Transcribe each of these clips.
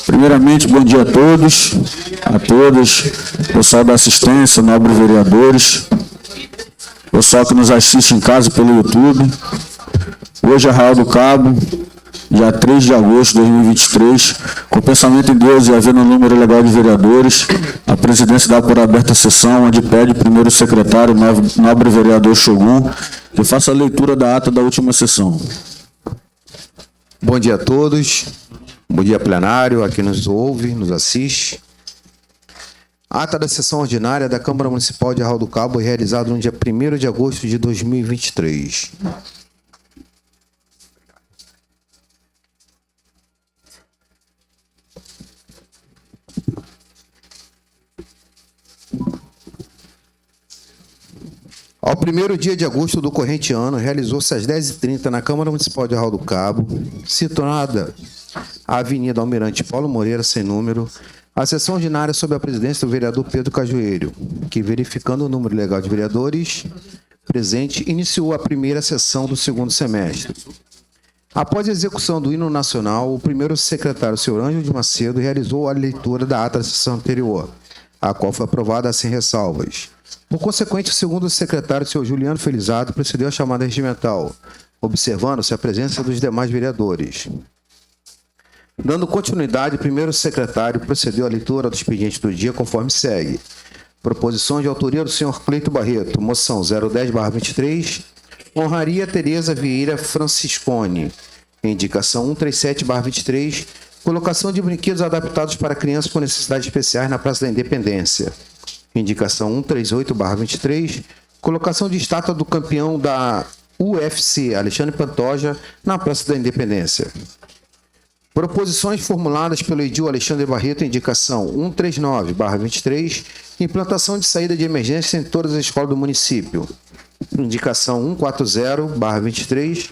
Primeiramente, bom dia a todos, a todas, pessoal da assistência, nobres vereadores, pessoal que nos assiste em casa pelo YouTube. Hoje é Arraial do Cabo, dia 3 de agosto de 2023, com pensamento em Deus e havendo um número legal de vereadores, a presidência dá por aberta a sessão, onde pede o primeiro secretário, nobre vereador Shogun, que faça a leitura da ata da última sessão. Bom dia a todos, bom dia plenário, a quem nos ouve, nos assiste. A ata da sessão ordinária da Câmara Municipal de Arraial do Cabo é realizada no dia 1º de agosto de 2023. Ao 1º dia de agosto do corrente ano, realizou-se às 10h30 na Câmara Municipal de Arraial do Cabo, situada a Avenida Almirante Paulo Moreira, sem número, a sessão ordinária sob a presidência do vereador Pedro Cajueiro, que, verificando o número legal de vereadores presente, iniciou a primeira sessão do segundo semestre. Após a execução do hino nacional, o primeiro secretário, senhor Ângelo de Macedo, realizou a leitura da ata da sessão anterior, a qual foi aprovada sem ressalvas. Por consequente, o segundo secretário, senhor Juliano Felizardo, procedeu à chamada regimental, observando-se a presença dos demais vereadores. Dando continuidade, o primeiro secretário procedeu à leitura do expediente do dia conforme segue. Proposição de autoria do senhor Cleito Barreto, moção 010/23, honraria Tereza Vieira Franciscone, indicação 137/23, colocação de brinquedos adaptados para crianças com necessidades especiais na Praça da Independência. Indicação 138/23, colocação de estátua do campeão da UFC, Alexandre Pantoja, na Praça da Independência. Proposições formuladas pelo edil Alexandre Barreto, indicação 139/23, implantação de saída de emergência em todas as escolas do município. Indicação 140/23,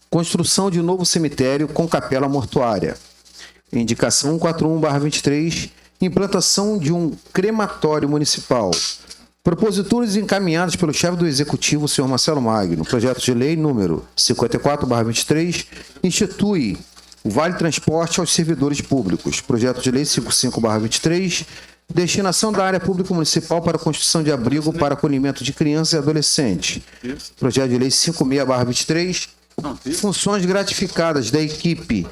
construção de novo cemitério com capela mortuária. Indicação 141/23, implantação de um crematório municipal. Proposituras encaminhadas pelo chefe do Executivo, senhor Marcelo Magno. Projeto de lei número 54/23, institui o Vale Transporte aos servidores públicos. Projeto de lei 55/23, destinação da área pública municipal para a construção de abrigo para acolhimento de crianças e adolescentes. Projeto de lei 56/23, funções gratificadas da equipe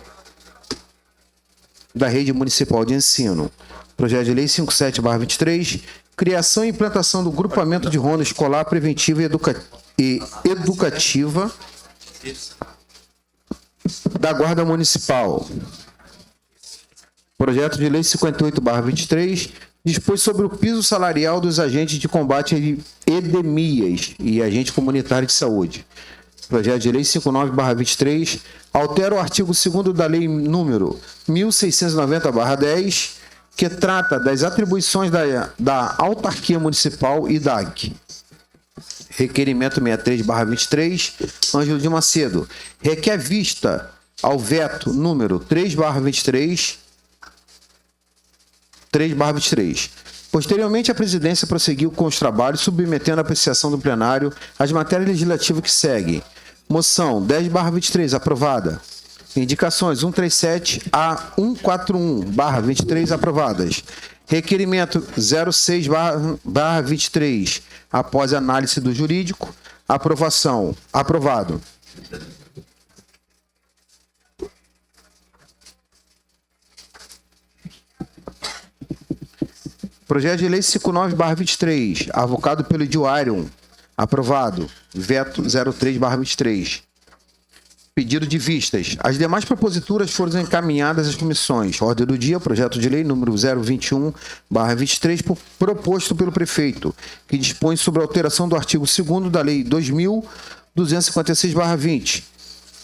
da rede municipal de ensino. Projeto de lei 57/23, criação e implantação do grupamento de ronda escolar preventiva e educativa da Guarda Municipal. Projeto de lei 58/23, dispôs sobre o piso salarial dos agentes de combate a epidemias e agente comunitário de saúde. Projeto de lei 59/23, altera o artigo 2º da lei número 1690/10, que trata das atribuições da autarquia municipal e DAG. Requerimento 63/23, Ângelo de Macedo, requer vista ao veto número 3/23. Posteriormente, a presidência prosseguiu com os trabalhos, submetendo à apreciação do plenário as matérias legislativas que seguem. Moção 10/23, aprovada. Indicações 137 a 141/23, aprovadas. Requerimento 06/23, após análise do jurídico, aprovação. Aprovado. Projeto de lei 59/23, avocado pelo edil Iron, aprovado. Veto 03/23. Pedido de vistas. As demais proposituras foram encaminhadas às comissões. Ordem do dia, projeto de lei número 021/23, proposto pelo prefeito, que dispõe sobre a alteração do artigo 2º da lei 2256/20,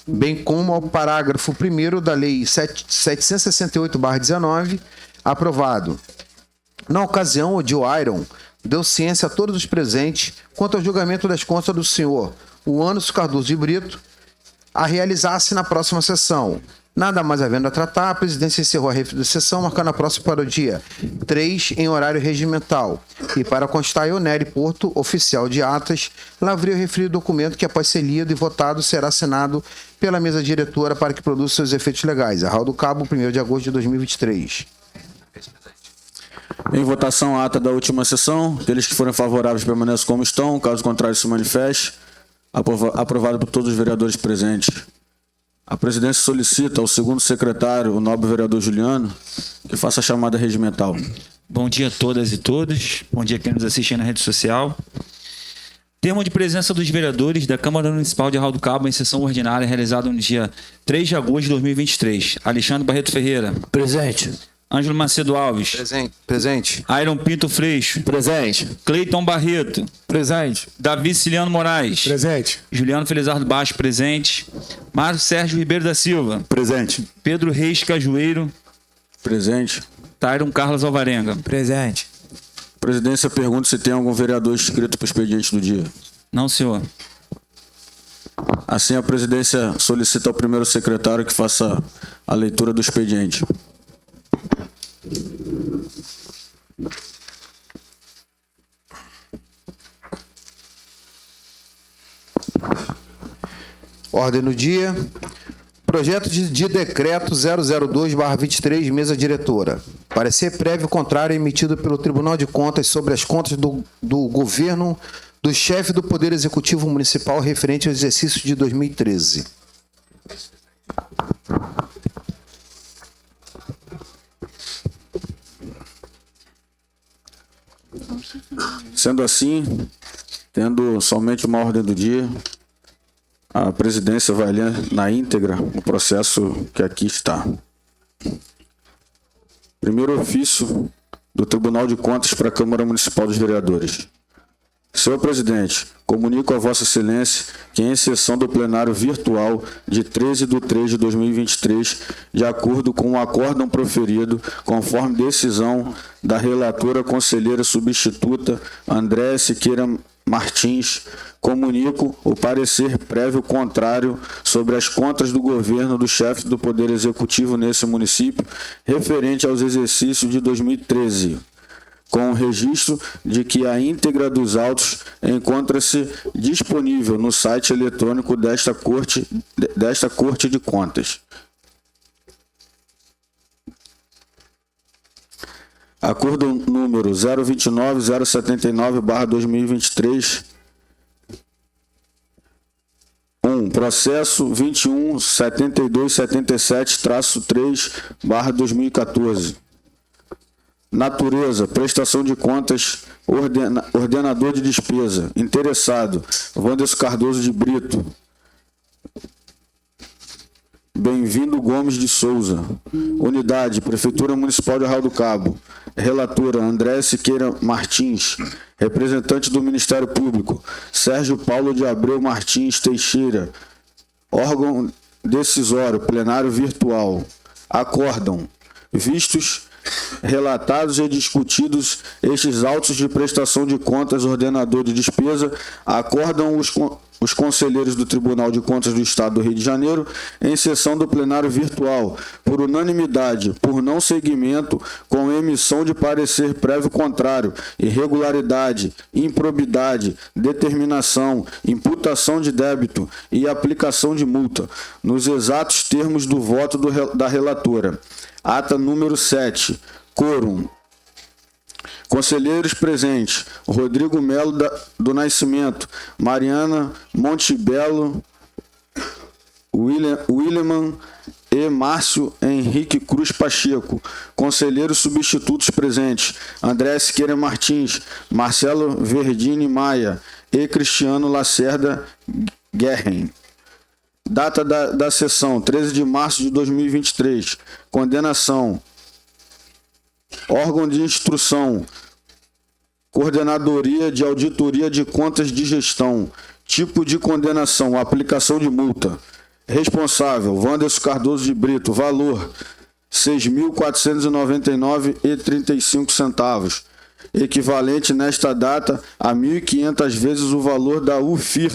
bem como ao parágrafo 1º da lei 768/19, aprovado. Na ocasião, o edil Iron deu ciência a todos os presentes quanto ao julgamento das contas do senhor Anderson Cardoso de Brito, a realizar-se na próxima sessão, Nada mais havendo a tratar, a presidência encerrou a referida sessão, marcando a próxima para o dia 3, em horário regimental. E para constar, Ioneri Porto, oficial de atas, lavrei o referido documento que, após ser lido e votado, será assinado pela mesa diretora para que produza seus efeitos legais. Arraial do Cabo, 1º de agosto de 2023. Em votação, a ata da última sessão. Aqueles que forem favoráveis permaneçam como estão. Caso contrário, se manifeste. Aprovado por todos os vereadores presentes. A presidência solicita ao segundo secretário, o nobre vereador Juliano, que faça a chamada regimental. Bom dia a todas e todos. Bom dia a quem nos assiste na rede social. Termo de presença dos vereadores da Câmara Municipal de Arraial do Cabo em sessão ordinária realizada no dia 3 de agosto de 2023. Alexandre Barreto Ferreira. Presente. Ângelo Macedo Alves. Presente. Iron Pinto Freixo. Presente. Cleiton Barreto. Presente. Davi Ciliano Moraes. Presente. Juliano Felizardo Baixo, presente. Mário Sérgio Ribeiro da Silva. Presente. Pedro Reis Cajueiro. Presente. Tyron Carlos Alvarenga. Presente. A presidência pergunta se tem algum vereador inscrito para o expediente do dia. Não, senhor. Assim, a presidência solicita ao primeiro secretário que faça a leitura do expediente. Ordem no dia. Projeto de decreto 002/23, mesa diretora. Parecer prévio contrário emitido pelo Tribunal de Contas sobre as contas do governo do chefe do Poder Executivo Municipal referente ao exercício de 2013. Sendo assim, tendo somente uma ordem do dia, a presidência vai ler na íntegra o processo que aqui está. Primeiro ofício do Tribunal de Contas para a Câmara Municipal dos Vereadores. Senhor presidente, comunico a Vossa Excelência que, em sessão do plenário virtual de 13/3/2023, de acordo com o acórdão proferido, conforme decisão da relatora conselheira substituta Andréa Siqueira Martins, comunico o parecer prévio contrário sobre as contas do governo do chefe do Poder Executivo nesse município, referente aos exercícios de 2013. Com o registro de que a íntegra dos autos encontra-se disponível no site eletrônico desta Corte de Contas. Acordo número 029-079/2023. Processo 21.7277-3/2014. Natureza, prestação de contas, ordenador de despesa. Interessado, Wanderson Cardoso de Brito. Bem-vindo Gomes de Souza. Unidade, Prefeitura Municipal de Arraial do Cabo. Relatora, Andréa Siqueira Martins. Representante do Ministério Público, Sérgio Paulo de Abreu Martins Teixeira. Órgão decisório, plenário virtual. Acórdão, vistos, relatados e discutidos estes autos de prestação de contas, ordenador de despesa, acordam os conselheiros do Tribunal de Contas do Estado do Rio de Janeiro em sessão do plenário virtual, por unanimidade, por não seguimento, com emissão de parecer prévio contrário, irregularidade, improbidade, determinação, imputação de débito e aplicação de multa, nos exatos termos do voto da relatora. Ata número 7. Quórum. Conselheiros presentes: Rodrigo Melo do Nascimento, Mariana Montebello, William e Márcio Henrique Cruz Pacheco. Conselheiros substitutos presentes: Andréa Siqueira Martins, Marcelo Verdini Maia e Cristiano Lacerda Guerren. Data da sessão: 13 de março de 2023. Condenação: órgão de instrução, Coordenadoria de Auditoria de Contas de Gestão. Tipo de condenação: aplicação de multa. Responsável: Wanderson Cardoso de Brito. Valor: R$ 6.499,35. Equivalente nesta data a 1.500 vezes o valor da UFIR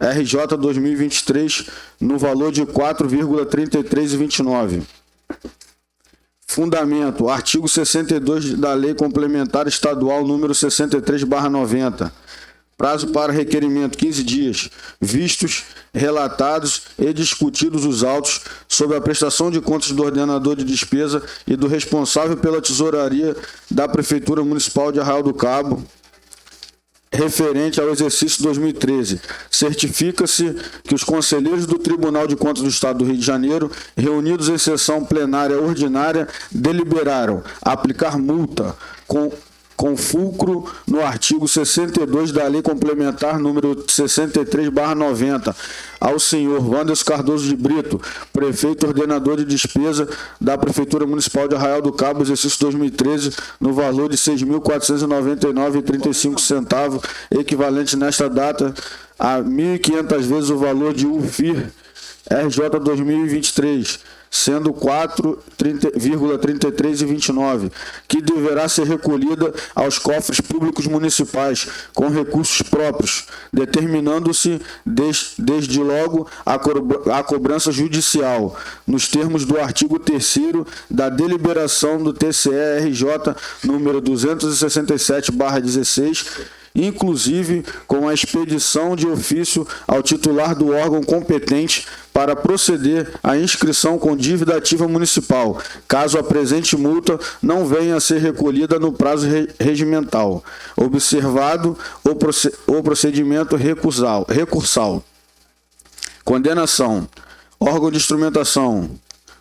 RJ 2023, no valor de 4,3329. Fundamento: artigo 62 da Lei Complementar Estadual número 63/90. Prazo para requerimento: 15 dias. Vistos, relatados e discutidos os autos sobre a prestação de contas do ordenador de despesa e do responsável pela tesouraria da Prefeitura Municipal de Arraial do Cabo, referente ao exercício 2013. Certifica-se que os conselheiros do Tribunal de Contas do Estado do Rio de Janeiro, reunidos em sessão plenária ordinária, deliberaram aplicar multa com fulcro no artigo 62 da Lei Complementar número 63/90 ao senhor Wanderson Cardoso de Brito, prefeito ordenador de despesa da Prefeitura Municipal de Arraial do Cabo, exercício 2013, no valor de R$ 6.499,35, equivalente nesta data a 1.500 vezes o valor de UFIR RJ 2023, sendo 4,3329, que deverá ser recolhida aos cofres públicos municipais com recursos próprios, determinando-se desde logo a cobrança judicial, nos termos do artigo 3º da deliberação do TCE-RJ número 267/16, inclusive com a expedição de ofício ao titular do órgão competente para proceder à inscrição com dívida ativa municipal, caso a presente multa não venha a ser recolhida no prazo regimental, observado o procedimento recursal. Condenação: órgão de instrumentação,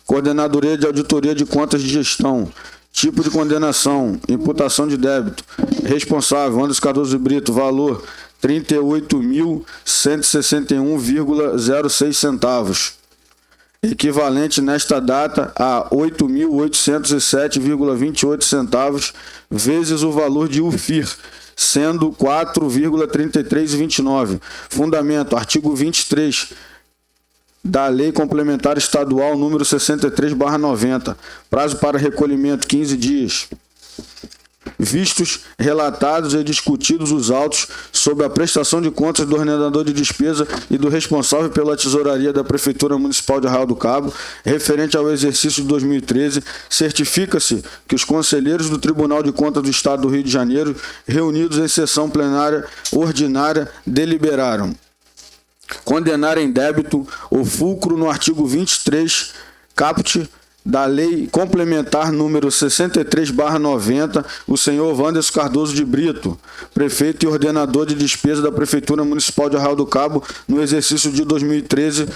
Coordenadoria de Auditoria de Contas de Gestão. Tipo de condenação: imputação de débito. Responsável: Wanderson Cardoso de Brito. Valor: R$ 38.161,06. Equivalente nesta data a R$ 8.807,28 vezes o valor de UFIR, sendo 4,3329. Fundamento: artigo 23 da Lei Complementar Estadual número 63/90. Prazo para recolhimento: 15 dias. Vistos, relatados e discutidos os autos sobre a prestação de contas do ordenador de despesa e do responsável pela tesouraria da Prefeitura Municipal de Arraial do Cabo, referente ao exercício de 2013, certifica-se que os conselheiros do Tribunal de Contas do Estado do Rio de Janeiro, reunidos em sessão plenária ordinária, deliberaram condenar em débito o fulcro no artigo 23, caput da Lei Complementar número 63/90, o senhor Wanderson Cardoso de Brito, prefeito e ordenador de despesa da Prefeitura Municipal de Arraial do Cabo, no exercício de 2013,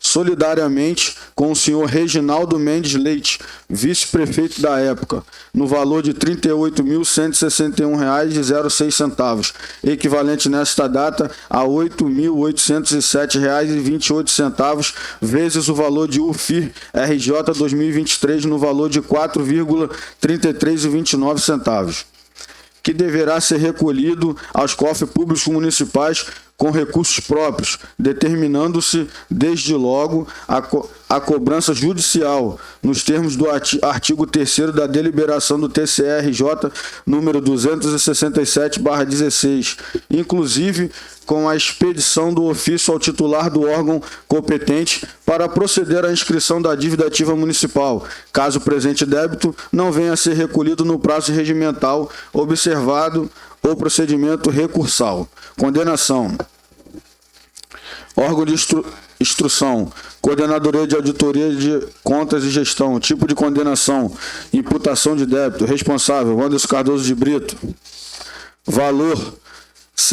solidariamente com o senhor Reginaldo Mendes Leite, vice-prefeito da época, no valor de R$ 38.161,06, equivalente nesta data a R$ 8.807,28, vezes o valor de UFIR RJ 2023, no valor de R$ 4,3329, que deverá ser recolhido aos cofres públicos municipais com recursos próprios, determinando-se desde logo a cobrança judicial, nos termos do artigo 3º da deliberação do TCE-RJ número 267/16, inclusive com a expedição do ofício ao titular do órgão competente para proceder à inscrição da dívida ativa municipal, caso o presente débito não venha a ser recolhido no prazo regimental, observado o procedimento recursal. Condenação: órgão de instrução, Coordenadoria de Auditoria de Contas e Gestão. Tipo de condenação: imputação de débito. Responsável: Wanderson Cardoso de Brito. Valor: R$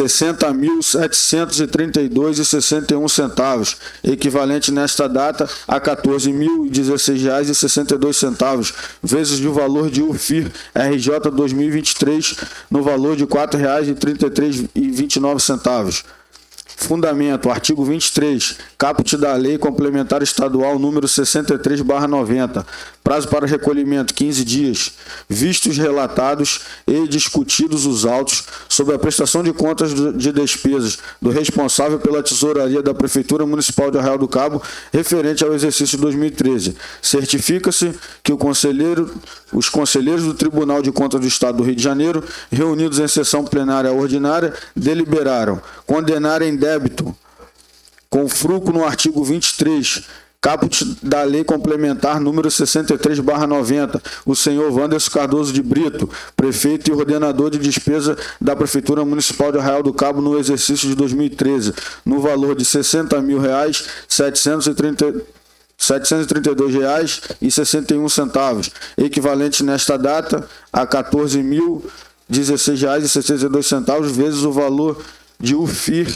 60.732,61, equivalente nesta data a R$ 14.016,62, vezes o valor de UFIR RJ 2023, no valor de R$ 4,3329. Fundamento: artigo 23, caput da Lei Complementar Estadual número 63/90. Prazo para recolhimento, 15 dias. Vistos relatados e discutidos os autos sobre a prestação de contas de despesas do responsável pela tesouraria da Prefeitura Municipal de Arraial do Cabo, referente ao exercício 2013. Certifica-se que os conselheiros do Tribunal de Contas do Estado do Rio de Janeiro, reunidos em sessão plenária ordinária, deliberaram condenar em débito, com fruto no artigo 23, caput da Lei Complementar número 63/90, o senhor Wanderson Cardoso de Brito, prefeito e ordenador de despesa da Prefeitura Municipal de Arraial do Cabo no exercício de 2013, no valor de R$ 60.732,61, equivalente nesta data a R$ 14.016,62, vezes o valor de UFIR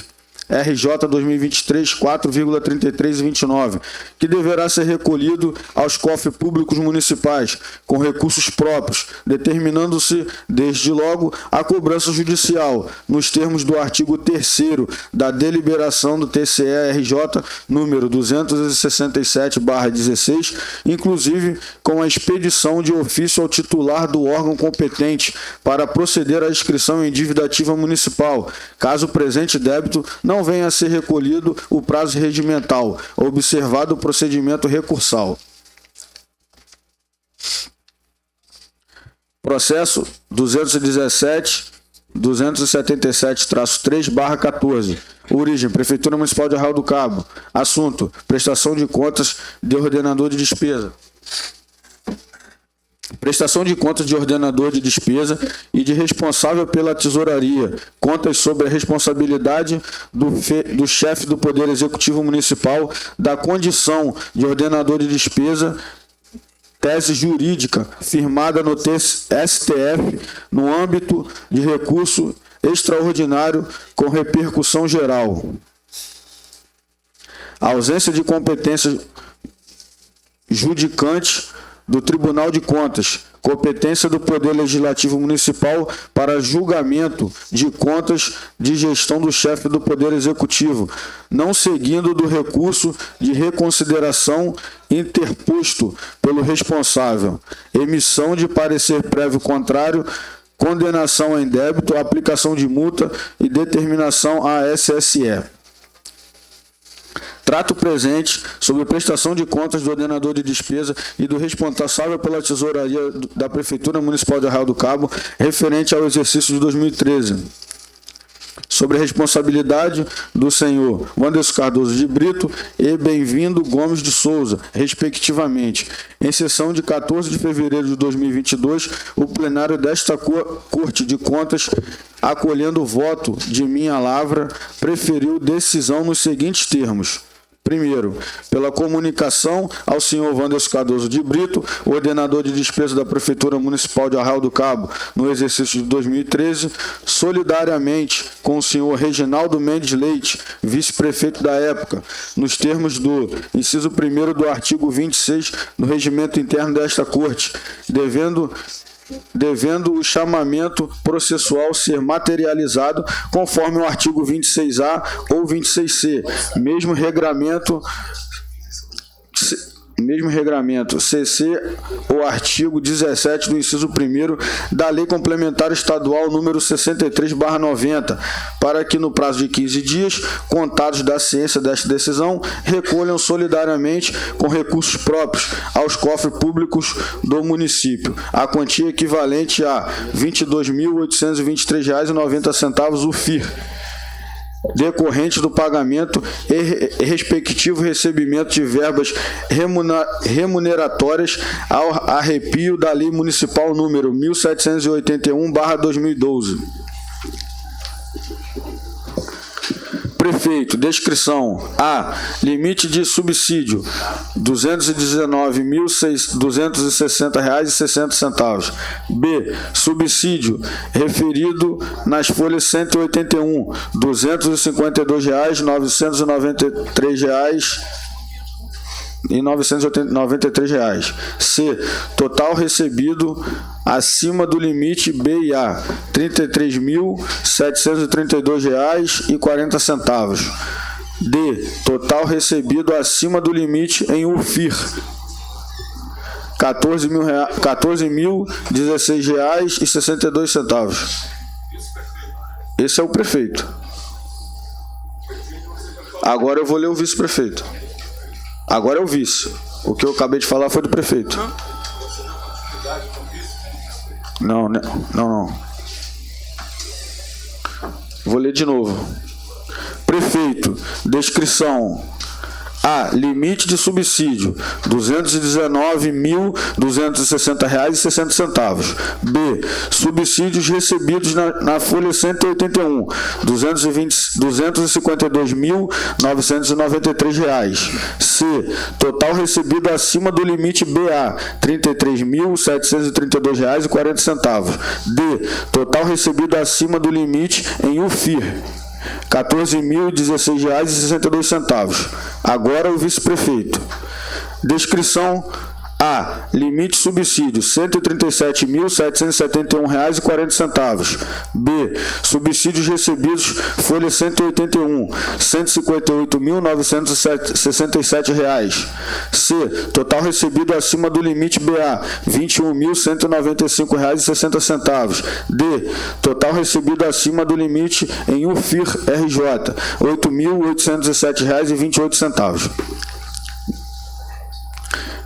RJ 2023, 4,3329, que deverá ser recolhido aos cofres públicos municipais com recursos próprios, determinando-se, desde logo, a cobrança judicial, nos termos do artigo 3º da deliberação do TCE-RJ número 267/16, inclusive com a expedição de ofício ao titular do órgão competente para proceder à inscrição em dívida ativa municipal, caso o presente débito não venha a ser recolhido o prazo regimental, observado o procedimento recursal. Processo 217-3/14. Origem: Prefeitura Municipal de Arraial do Cabo. Assunto: prestação de contas de ordenador de despesa. Prestação de contas de ordenador de despesa e de responsável pela tesouraria. Contas sobre a responsabilidade do chefe do Poder Executivo Municipal da condição de ordenador de despesa. Tese jurídica firmada no STF no âmbito de recurso extraordinário com repercussão geral. A ausência de competência judicante do Tribunal de Contas, competência do Poder Legislativo Municipal para julgamento de contas de gestão do chefe do Poder Executivo, não seguindo do recurso de reconsideração interposto pelo responsável, emissão de parecer prévio contrário, condenação em débito, aplicação de multa e determinação à SSE. Trato presente sobre prestação de contas do ordenador de despesa e do responsável pela tesouraria da Prefeitura Municipal de Arraial do Cabo, referente ao exercício de 2013. Sobre a responsabilidade do senhor Wanderson Cardoso de Brito e Bem-vindo Gomes de Souza, respectivamente. Em sessão de 14 de fevereiro de 2022, o plenário desta Corte de Contas, acolhendo o voto de minha lavra, preferiu decisão nos seguintes termos. Primeiro, pela comunicação ao senhor Wanderson Cardoso de Brito, ordenador de despesa da Prefeitura Municipal de Arraial do Cabo, no exercício de 2013, solidariamente com o senhor Reginaldo Mendes Leite, vice-prefeito da época, nos termos do inciso 1º do artigo 26 do regimento interno desta Corte, devendo o chamamento processual ser materializado conforme o artigo 26A ou 26C, mesmo regramento CC, o artigo 17 do inciso 1º da Lei Complementar Estadual número 63/90, para que no prazo de 15 dias, contados da ciência desta decisão, recolham solidariamente com recursos próprios aos cofres públicos do município a quantia equivalente a R$ 22.823,90 UFIR, decorrente do pagamento e respectivo recebimento de verbas remuneratórias ao arrepio da Lei Municipal número 1781/2012. Prefeito, descrição: A. Limite de subsídio, R$ 219.260,60. B. Subsídio referido nas folhas 181, R$ 252.993,93. C. Total recebido acima do limite B e A, R$ 33.732,40. D. Total recebido acima do limite em UFIR, 14.016,62. Esse é o prefeito. Agora eu vou ler o vice-prefeito. Agora é o vice. O que eu acabei de falar foi do prefeito. Não. Vou ler de novo. Prefeito, descrição. A. Limite de subsídio, R$ 219.260,60. B. Subsídios recebidos na folha 181, R$ 252.993. C. Total recebido acima do limite BA, R$ 33.732,40. D. Total recebido acima do limite em UFIR, R$ 14.016,62. Agora o vice-prefeito. Descrição. A. Limite subsídio, R$ 137.771,40. B. Subsídios recebidos, folha 181, R$ 158.967. C. Total recebido acima do limite BA, R$ 21.195,60. D. Total recebido acima do limite em UFIR RJ, R$ 8.807,28.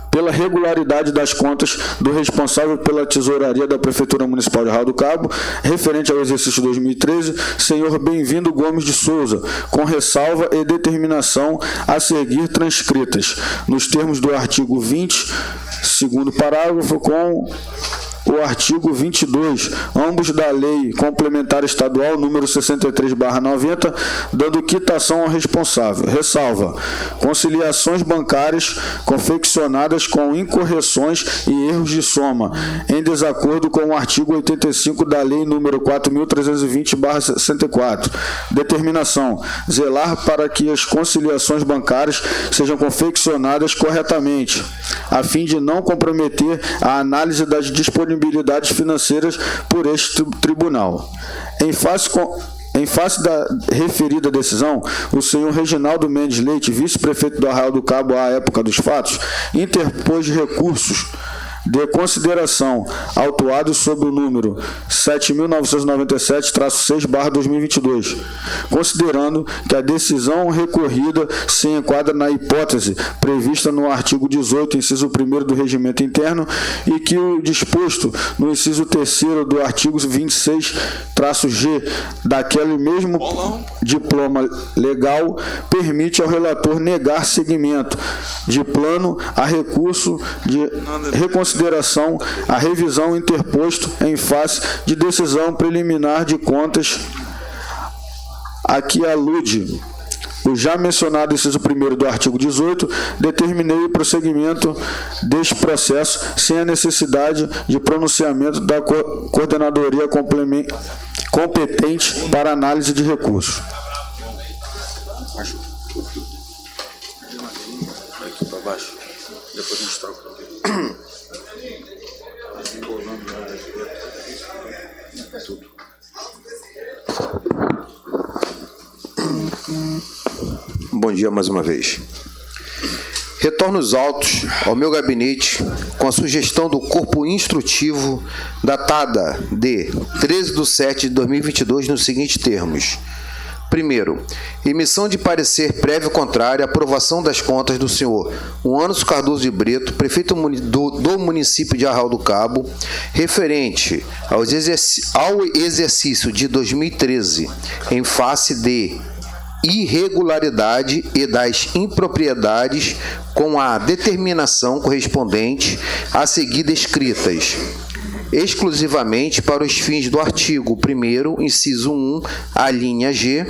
Pela regularidade das contas do responsável pela tesouraria da Prefeitura Municipal de Arraial do Cabo, referente ao exercício 2013, senhor Bem-vindo Gomes de Souza, com ressalva e determinação a seguir transcritas, nos termos do artigo 20, segundo parágrafo, com o artigo 22, ambos da Lei Complementar Estadual número 63/90, dando quitação ao responsável. Ressalva: conciliações bancárias confeccionadas com incorreções e erros de soma, em desacordo com o artigo 85 da Lei número 4.320/64. Determinação: zelar para que as conciliações bancárias sejam confeccionadas corretamente, a fim de não comprometer a análise das disponibilidades financeiras por este tribunal. Em face da referida decisão, o senhor Reginaldo Mendes Leite, vice-prefeito do Arraial do Cabo à época dos fatos, interpôs recursos de consideração autuados sob o número 7.997-6/2022, considerando que a decisão recorrida se enquadra na hipótese prevista no artigo 18, inciso 1º do Regimento Interno, e que o disposto no inciso 3º do artigo 26-G daquele mesmo diploma legal permite ao relator negar seguimento de plano a recurso de reconsideração a revisão interposto em face de decisão preliminar de contas a que alude o já mencionado inciso 1º do artigo 18, determinei o prosseguimento deste processo sem a necessidade de pronunciamento da coordenadoria competente para análise de recursos. Depois a gente troca. Bom dia mais uma vez. Retorno os autos ao meu gabinete com a sugestão do corpo instrutivo datada de 13/7/2022 nos seguintes termos. Primeiro, emissão de parecer prévio contrário à aprovação das contas do senhor Uanos Cardoso de Brito, prefeito do município de Arraial do Cabo, referente ao exercício de 2013, em face de irregularidade e das impropriedades, com a determinação correspondente a seguir descritas, exclusivamente para os fins do artigo 1º, inciso 1, a linha G,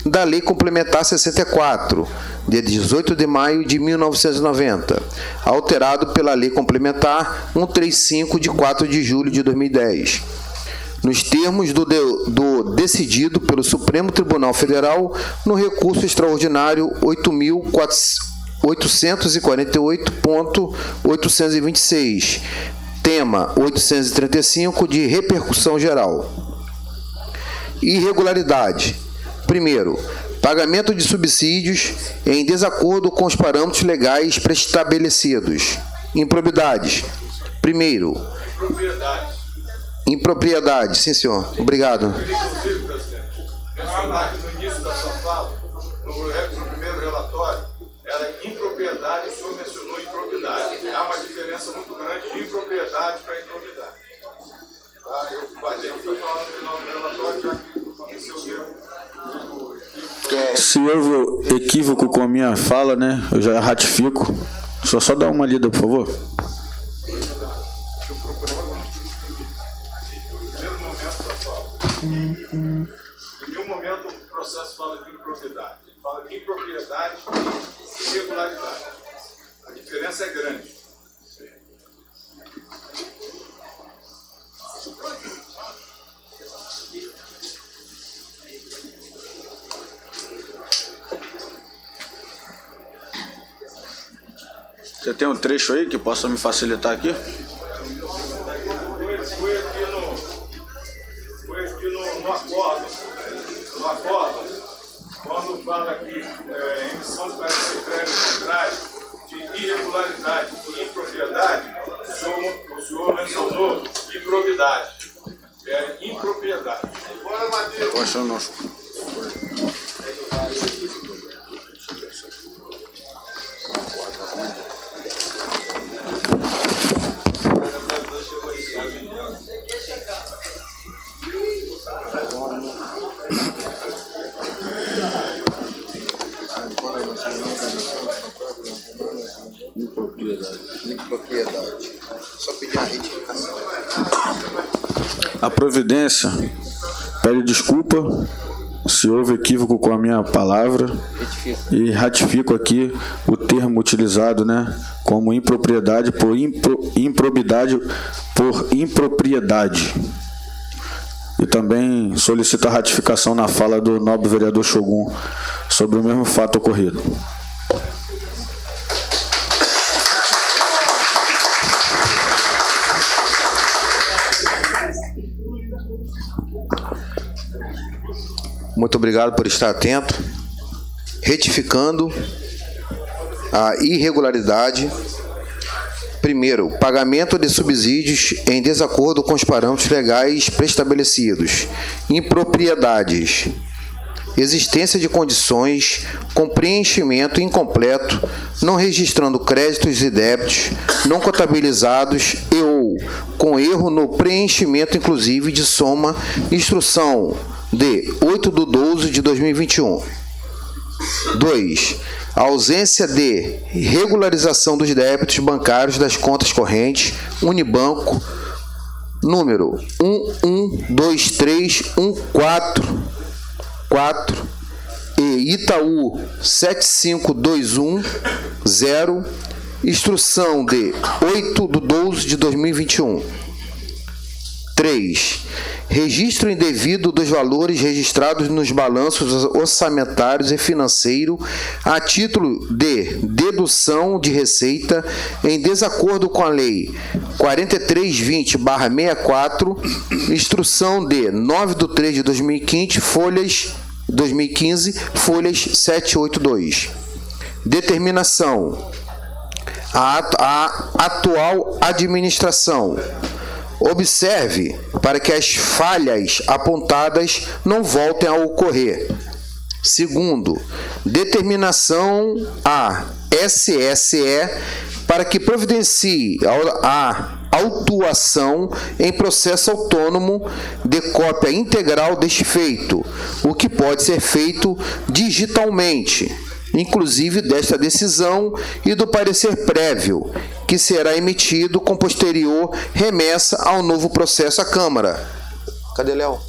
da Lei Complementar 64, de 18 de maio de 1990, alterado pela Lei Complementar 135, de 4 de julho de 2010. Nos termos do decidido pelo Supremo Tribunal Federal no recurso extraordinário 8.848.826, tema 835, de repercussão geral. Irregularidade. Primeiro, pagamento de subsídios em desacordo com os parâmetros legais preestabelecidos. Improbidades. Primeiro, impropriedade. Sim, senhor. Obrigado. Inclusive, presidente, mencionar que no início da sua fala, no primeiro relatório, era impropriedade, o senhor mencionou improbidade. Há uma diferença muito grande de impropriedade para improbidade. Tá? Eu guardei o que foi falado no final do relatório, já que aconteceu o erro. Se houve equívoco com a minha fala, né, eu já ratifico. Só dar uma lida, por favor. Em nenhum momento o processo fala de impropriedade. Ele fala de impropriedade e irregularidade. A diferença é grande. Você tem um trecho aí que possa me facilitar aqui? No acordo, quando fala aqui emissão de parecer prévio contrário de irregularidade e impropriedade, o senhor mencionou improbidade. Impropriedade. Poxa, não. Impropriedade. Só pedir a retificação. A providência pede desculpa se houve equívoco com a minha palavra e ratifico aqui o termo utilizado, né, como impropriedade por improbidade por impropriedade. E também solicito a ratificação na fala do nobre vereador Shogun sobre o mesmo fato ocorrido. Muito obrigado por estar atento. Retificando a irregularidade. Primeiro, pagamento de subsídios em desacordo com os parâmetros legais preestabelecidos. Impropriedades. Existência de condições com preenchimento incompleto, não registrando créditos e débitos não contabilizados e ou com erro no preenchimento inclusive de soma, instrução de 8/12/2021. 2. A ausência de regularização dos débitos bancários das contas correntes Unibanco número 112314 e Itaú 75210, instrução de 8/12/2021. 3. Registro indevido dos valores registrados nos balanços orçamentários e financeiro a título de dedução de receita em desacordo com a Lei 4320/64, instrução de 9/3/2015, folhas 782. Determinação. A atual administração observe para que as falhas apontadas não voltem a ocorrer. Segundo, determinação a SSE para que providencie a autuação em processo autônomo de cópia integral deste feito, o que pode ser feito digitalmente, inclusive desta decisão e do parecer prévio, que será emitido com posterior remessa ao novo processo à Câmara. Cadê Léo?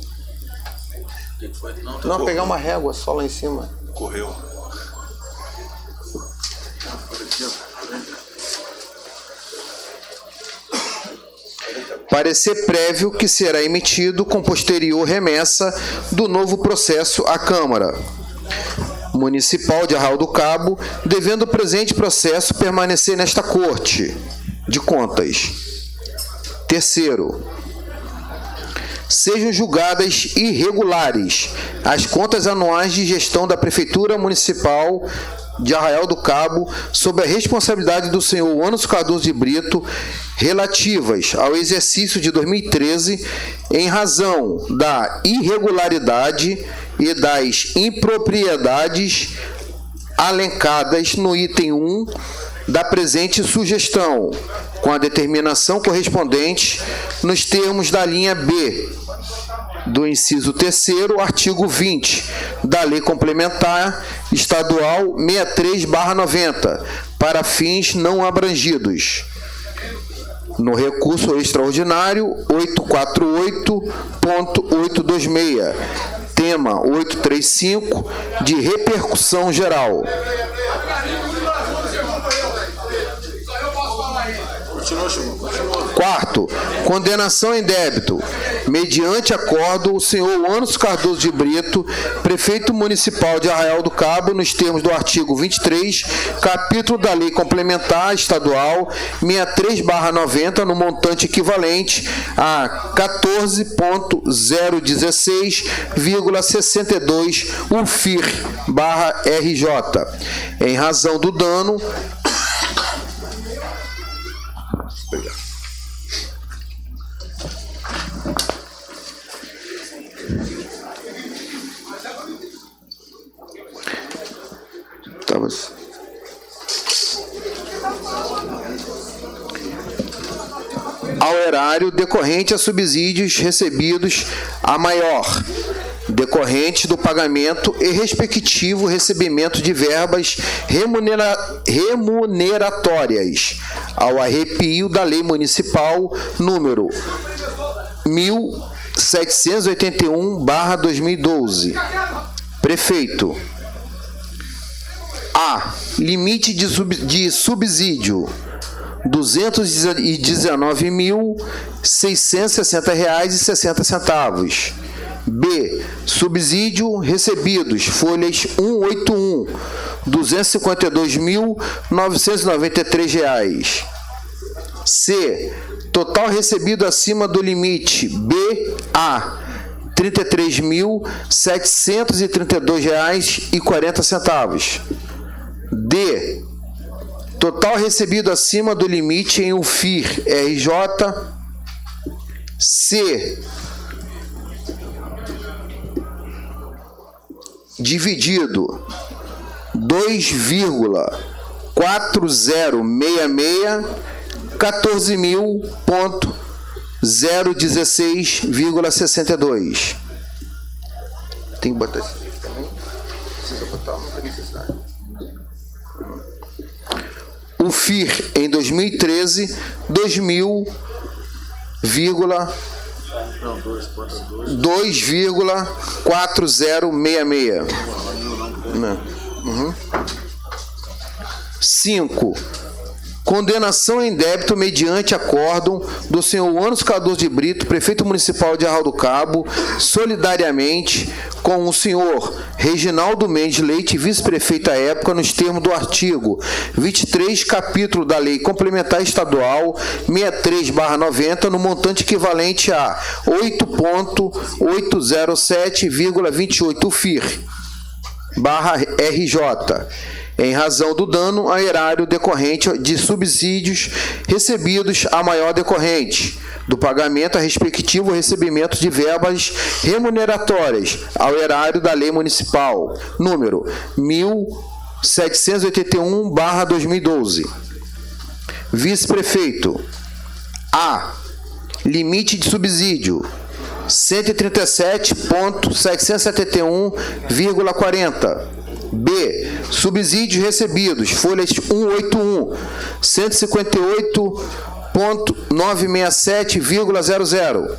Não, pegar uma régua só lá em cima. Correu. Parecer prévio que será emitido com posterior remessa do novo processo à Câmara Municipal de Arraial do Cabo, devendo o presente processo permanecer nesta Corte de Contas. Terceiro, sejam julgadas irregulares as contas anuais de gestão da Prefeitura Municipal de Arraial do Cabo, sob a responsabilidade do senhor Ânus Cardoso de Brito, relativas ao exercício de 2013, em razão da irregularidade e das impropriedades alencadas no item 1 da presente sugestão, com a determinação correspondente nos termos da linha B do inciso 3º, artigo 20, da Lei Complementar Estadual 63/90, para fins não abrangidos. No recurso extraordinário 848.826, tema 835, de repercussão geral. Quarto, condenação em débito. Mediante acordo, o senhor Ânus Cardoso de Brito, prefeito municipal de Arraial do Cabo, nos termos do artigo 23, capítulo da Lei Complementar Estadual 63/90, no montante equivalente a 14.016,62 UFIR/RJ, em razão do dano ao erário decorrente a subsídios recebidos a maior, decorrente do pagamento e respectivo recebimento de verbas remuneratórias, ao arrepio da Lei Municipal número 1781/2012. Prefeito. A. Limite de subsídio R$ 219.660,60. B. Subsídio recebidos, folhas 181, R$ 252.993. C. Total recebido acima do limite. B.A. R$ 33.732,40. D. Total recebido acima do limite em UFIR/RJ. C. Dividido 2,4066 14.016,62. Tem que botar isso aqui também? Precisa botar, não tem necessidade. O FIR em 2013, 2,4066. 5. Condenação em débito mediante acórdão do senhor Ânus Cardoso de Brito, prefeito municipal de Arraial do Cabo, solidariamente com o senhor Reginaldo Mendes Leite, vice-prefeito à época, nos termos do artigo 23, capítulo da Lei Complementar Estadual 63/90, no montante equivalente a 8.807,28 FIR/RJ, em razão do dano a erário decorrente de subsídios recebidos a maior decorrente do pagamento a respectivo recebimento de verbas remuneratórias ao erário da Lei Municipal número 1781/2012. Vice-prefeito. A. Limite de subsídio 137.771,40. B. Subsídios recebidos, folhas 181, 158.967,00.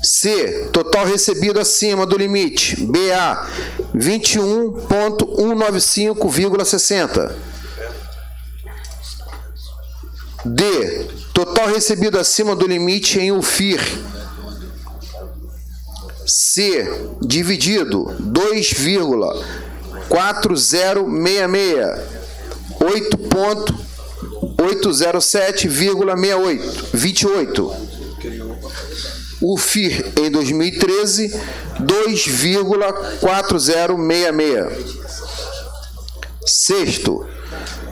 C. Total recebido acima do limite. BA. 21.195,60. D. Total recebido acima do limite em UFIR. C. Dividido 2,4066 8.807,28. O FIR em 2013, 2,4066. Sexto,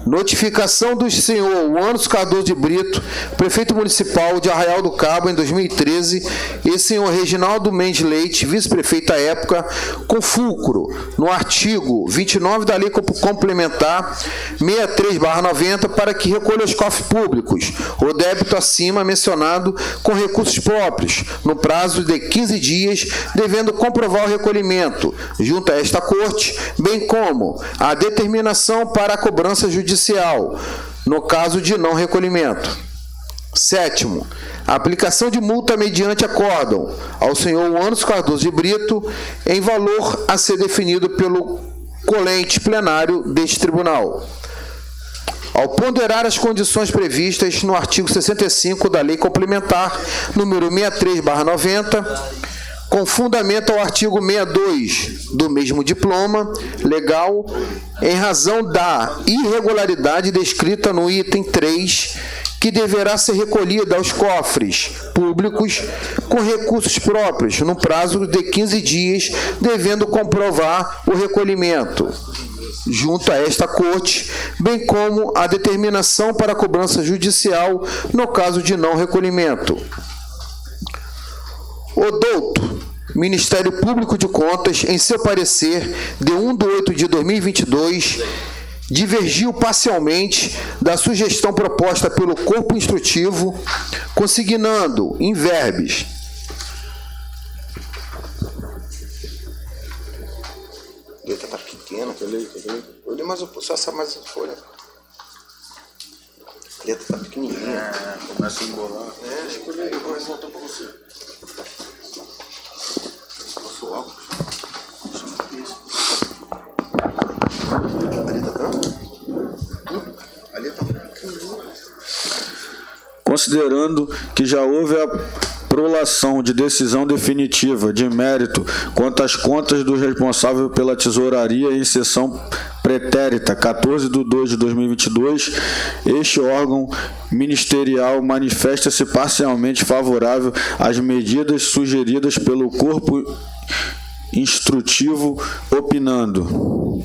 notificação do senhor Anderson Cardoso de Brito, prefeito municipal de Arraial do Cabo em 2013, e senhor Reginaldo Mendes Leite, vice-prefeito à época, com fulcro no artigo 29 da Lei Complementar 63/90, para que recolha aos cofres públicos o débito acima mencionado com recursos próprios, no prazo de 15 dias, devendo comprovar o recolhimento junto a esta Corte, bem como a determinação para a cobrança judicial, no caso de não recolhimento. Sétimo, aplicação de multa mediante acórdão ao senhor Anderson Cardoso de Brito em valor a ser definido pelo colente plenário deste tribunal. Ao ponderar as condições previstas no artigo 65 da Lei Complementar número 63/90, com fundamento ao artigo 62 do mesmo diploma legal, em razão da irregularidade descrita no item 3, que deverá ser recolhida aos cofres públicos com recursos próprios, no prazo de 15 dias, devendo comprovar o recolhimento junto a esta Corte, bem como a determinação para a cobrança judicial no caso de não recolhimento. O douto Ministério Público de Contas, em seu parecer de 1/8/2022, divergiu parcialmente da sugestão proposta pelo corpo instrutivo, consignando em verbis: a letra está pequena, olha mais só essa mais folha. A letra está pequenininha. Começa a embolar. Escolhe aí, vou voltar para você. Considerando que já houve a prolação de decisão definitiva de mérito quanto às contas do responsável pela tesouraria em sessão pretérita 14/2/2022, este órgão ministerial manifesta-se parcialmente favorável às medidas sugeridas pelo corpo instrutivo, opinando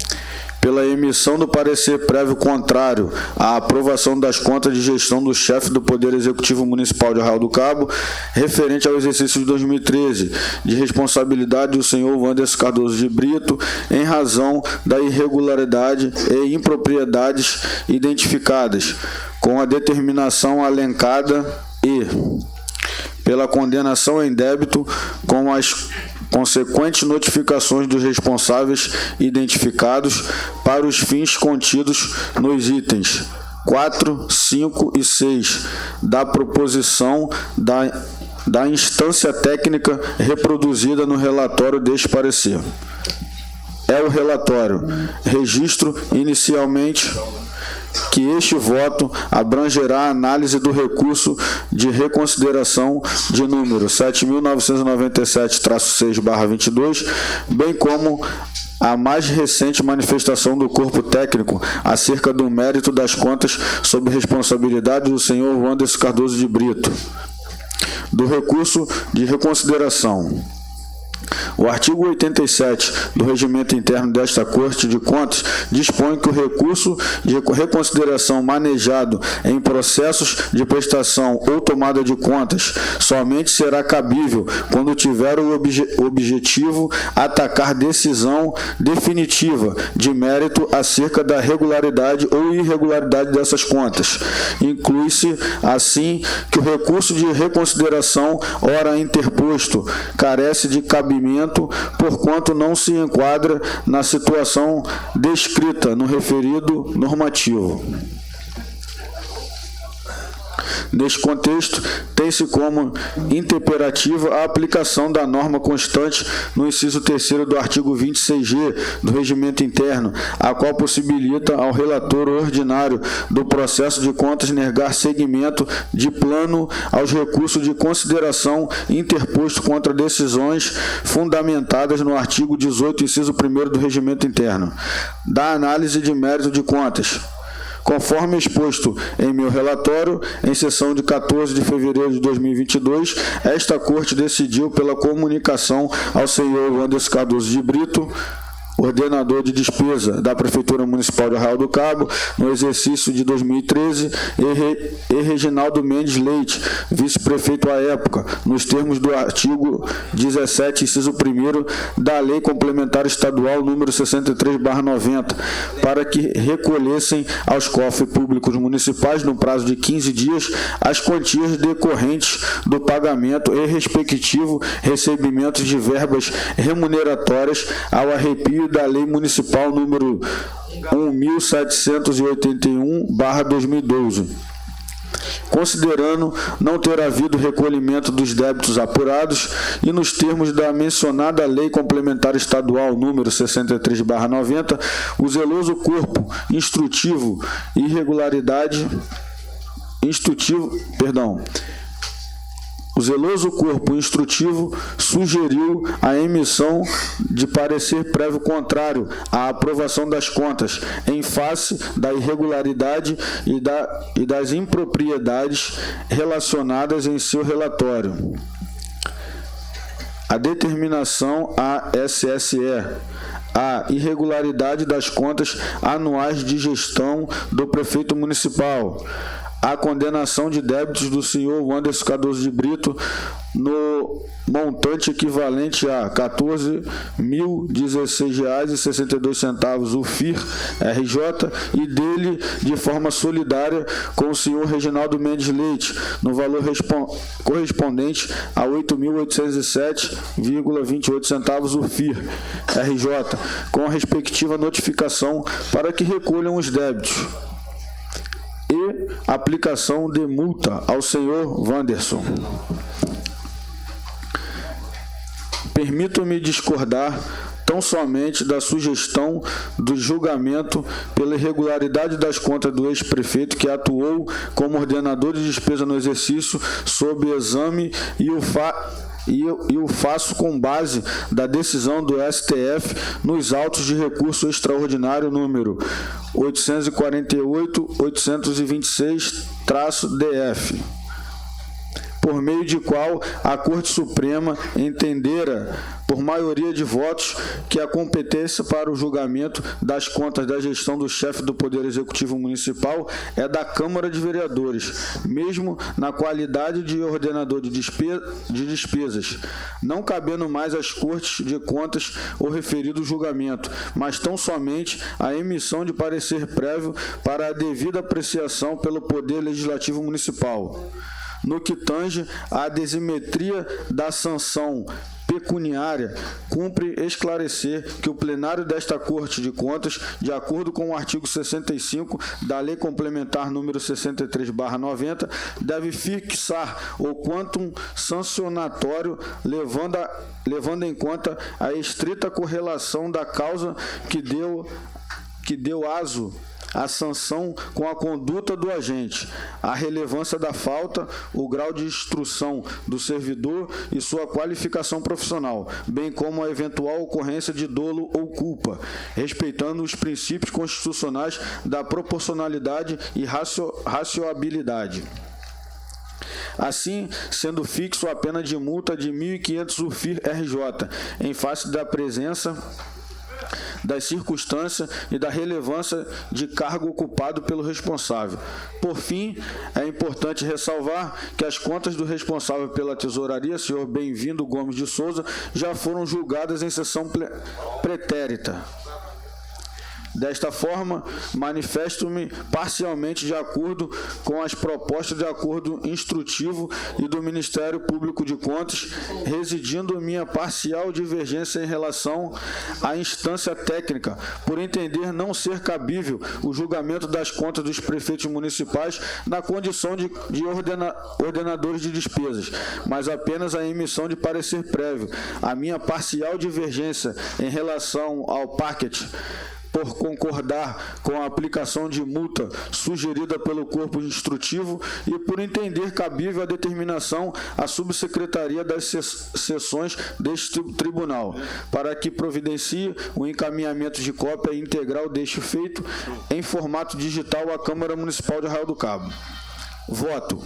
pela emissão do parecer prévio contrário à aprovação das contas de gestão do chefe do Poder Executivo Municipal de Arraial do Cabo, referente ao exercício de 2013, de responsabilidade do senhor Anderson Cardoso de Brito, em razão da irregularidade e impropriedades identificadas, com a determinação alencada e pela condenação em débito, com as consequentes notificações dos responsáveis identificados para os fins contidos nos itens 4, 5 e 6 da proposição da instância técnica reproduzida no relatório deste parecer. É o relatório. Registro inicialmente que este voto abrangerá a análise do recurso de reconsideração de número 7.997-6/22, bem como a mais recente manifestação do corpo técnico acerca do mérito das contas sob responsabilidade do senhor Anderson Cardoso de Brito, do recurso de reconsideração. O artigo 87 do Regimento Interno desta Corte de Contas dispõe que o recurso de reconsideração manejado em processos de prestação ou tomada de contas somente será cabível quando tiver o objetivo atacar decisão definitiva de mérito acerca da regularidade ou irregularidade dessas contas. Inclui-se, assim, que o recurso de reconsideração, ora interposto, carece de cabimento porquanto não se enquadra na situação descrita no referido normativo. Neste contexto, tem-se como intemperativa a aplicação da norma constante no inciso 3º do artigo 26G do Regimento Interno, a qual possibilita ao relator ordinário do processo de contas negar seguimento de plano aos recursos de consideração interposto contra decisões fundamentadas no artigo 18, inciso 1º do Regimento Interno, da análise de mérito de contas. Conforme exposto em meu relatório, em sessão de 14 de fevereiro de 2022, esta Corte decidiu pela comunicação ao senhor Anderson Cardoso de Brito ordenador de despesa da Prefeitura Municipal de Arraial do Cabo, no exercício de 2013, e Reginaldo Mendes Leite, vice-prefeito à época, nos termos do artigo 17, inciso 1º da Lei Complementar Estadual número 63/90, para que recolhessem aos cofres públicos municipais, no prazo de 15 dias, as quantias decorrentes do pagamento e respectivo recebimento de verbas remuneratórias ao arrepio da Lei Municipal número 1781/2012. Considerando não ter havido recolhimento dos débitos apurados e nos termos da mencionada Lei Complementar Estadual número 63/90, o zeloso corpo instrutivo O zeloso corpo instrutivo sugeriu a emissão de parecer prévio contrário à aprovação das contas, em face da irregularidade e das impropriedades relacionadas em seu relatório. A determinação ASSE, a irregularidade das contas anuais de gestão do prefeito municipal, a condenação de débitos do senhor Wanderson Cardoso de Brito no montante equivalente a R$ 14.016,62 o FIR RJ e dele de forma solidária com o senhor Reginaldo Mendes Leite no valor correspondente a R$ 8.807,28 o FIR RJ, com a respectiva notificação para que recolham os débitos. E aplicação de multa ao senhor Wanderson. Permito-me discordar tão somente da sugestão do julgamento pela irregularidade das contas do ex-prefeito que atuou como ordenador de despesa no exercício sob exame e o faço com base da decisão do STF nos autos de recurso extraordinário número 848-826-DF, por meio de qual a Corte Suprema entendera, por maioria de votos, que a competência para o julgamento das contas da gestão do chefe do Poder Executivo Municipal é da Câmara de Vereadores, mesmo na qualidade de ordenador de despesas, não cabendo mais às Cortes de Contas o referido julgamento, mas tão somente a emissão de parecer prévio para a devida apreciação pelo Poder Legislativo Municipal. No que tange à desimetria da sanção pecuniária, cumpre esclarecer que o plenário desta Corte de Contas, de acordo com o artigo 65 da Lei Complementar número 63/90, deve fixar o quantum sancionatório, levando em conta a estrita correlação da causa que deu aso a sanção com a conduta do agente, a relevância da falta, o grau de instrução do servidor e sua qualificação profissional, bem como a eventual ocorrência de dolo ou culpa, respeitando os princípios constitucionais da proporcionalidade e razoabilidade. Assim, sendo fixo a pena de multa de R$ 1.500 UFIR RJ, em face da presença das circunstâncias e da relevância de cargo ocupado pelo responsável. Por fim, é importante ressalvar que as contas do responsável pela tesouraria, senhor Bem-vindo Gomes de Souza, já foram julgadas em sessão pretérita. Desta forma, manifesto-me parcialmente de acordo com as propostas de acordo instrutivo e do Ministério Público de Contas, residindo minha parcial divergência em relação à instância técnica, por entender não ser cabível o julgamento das contas dos prefeitos municipais na condição de ordenadores de despesas, mas apenas a emissão de parecer prévio. A minha parcial divergência em relação ao packet, por concordar com a aplicação de multa sugerida pelo corpo instrutivo e por entender cabível a determinação à subsecretaria das sessões deste tribunal, para que providencie o encaminhamento de cópia integral deste feito em formato digital à Câmara Municipal de Arraial do Cabo. Voto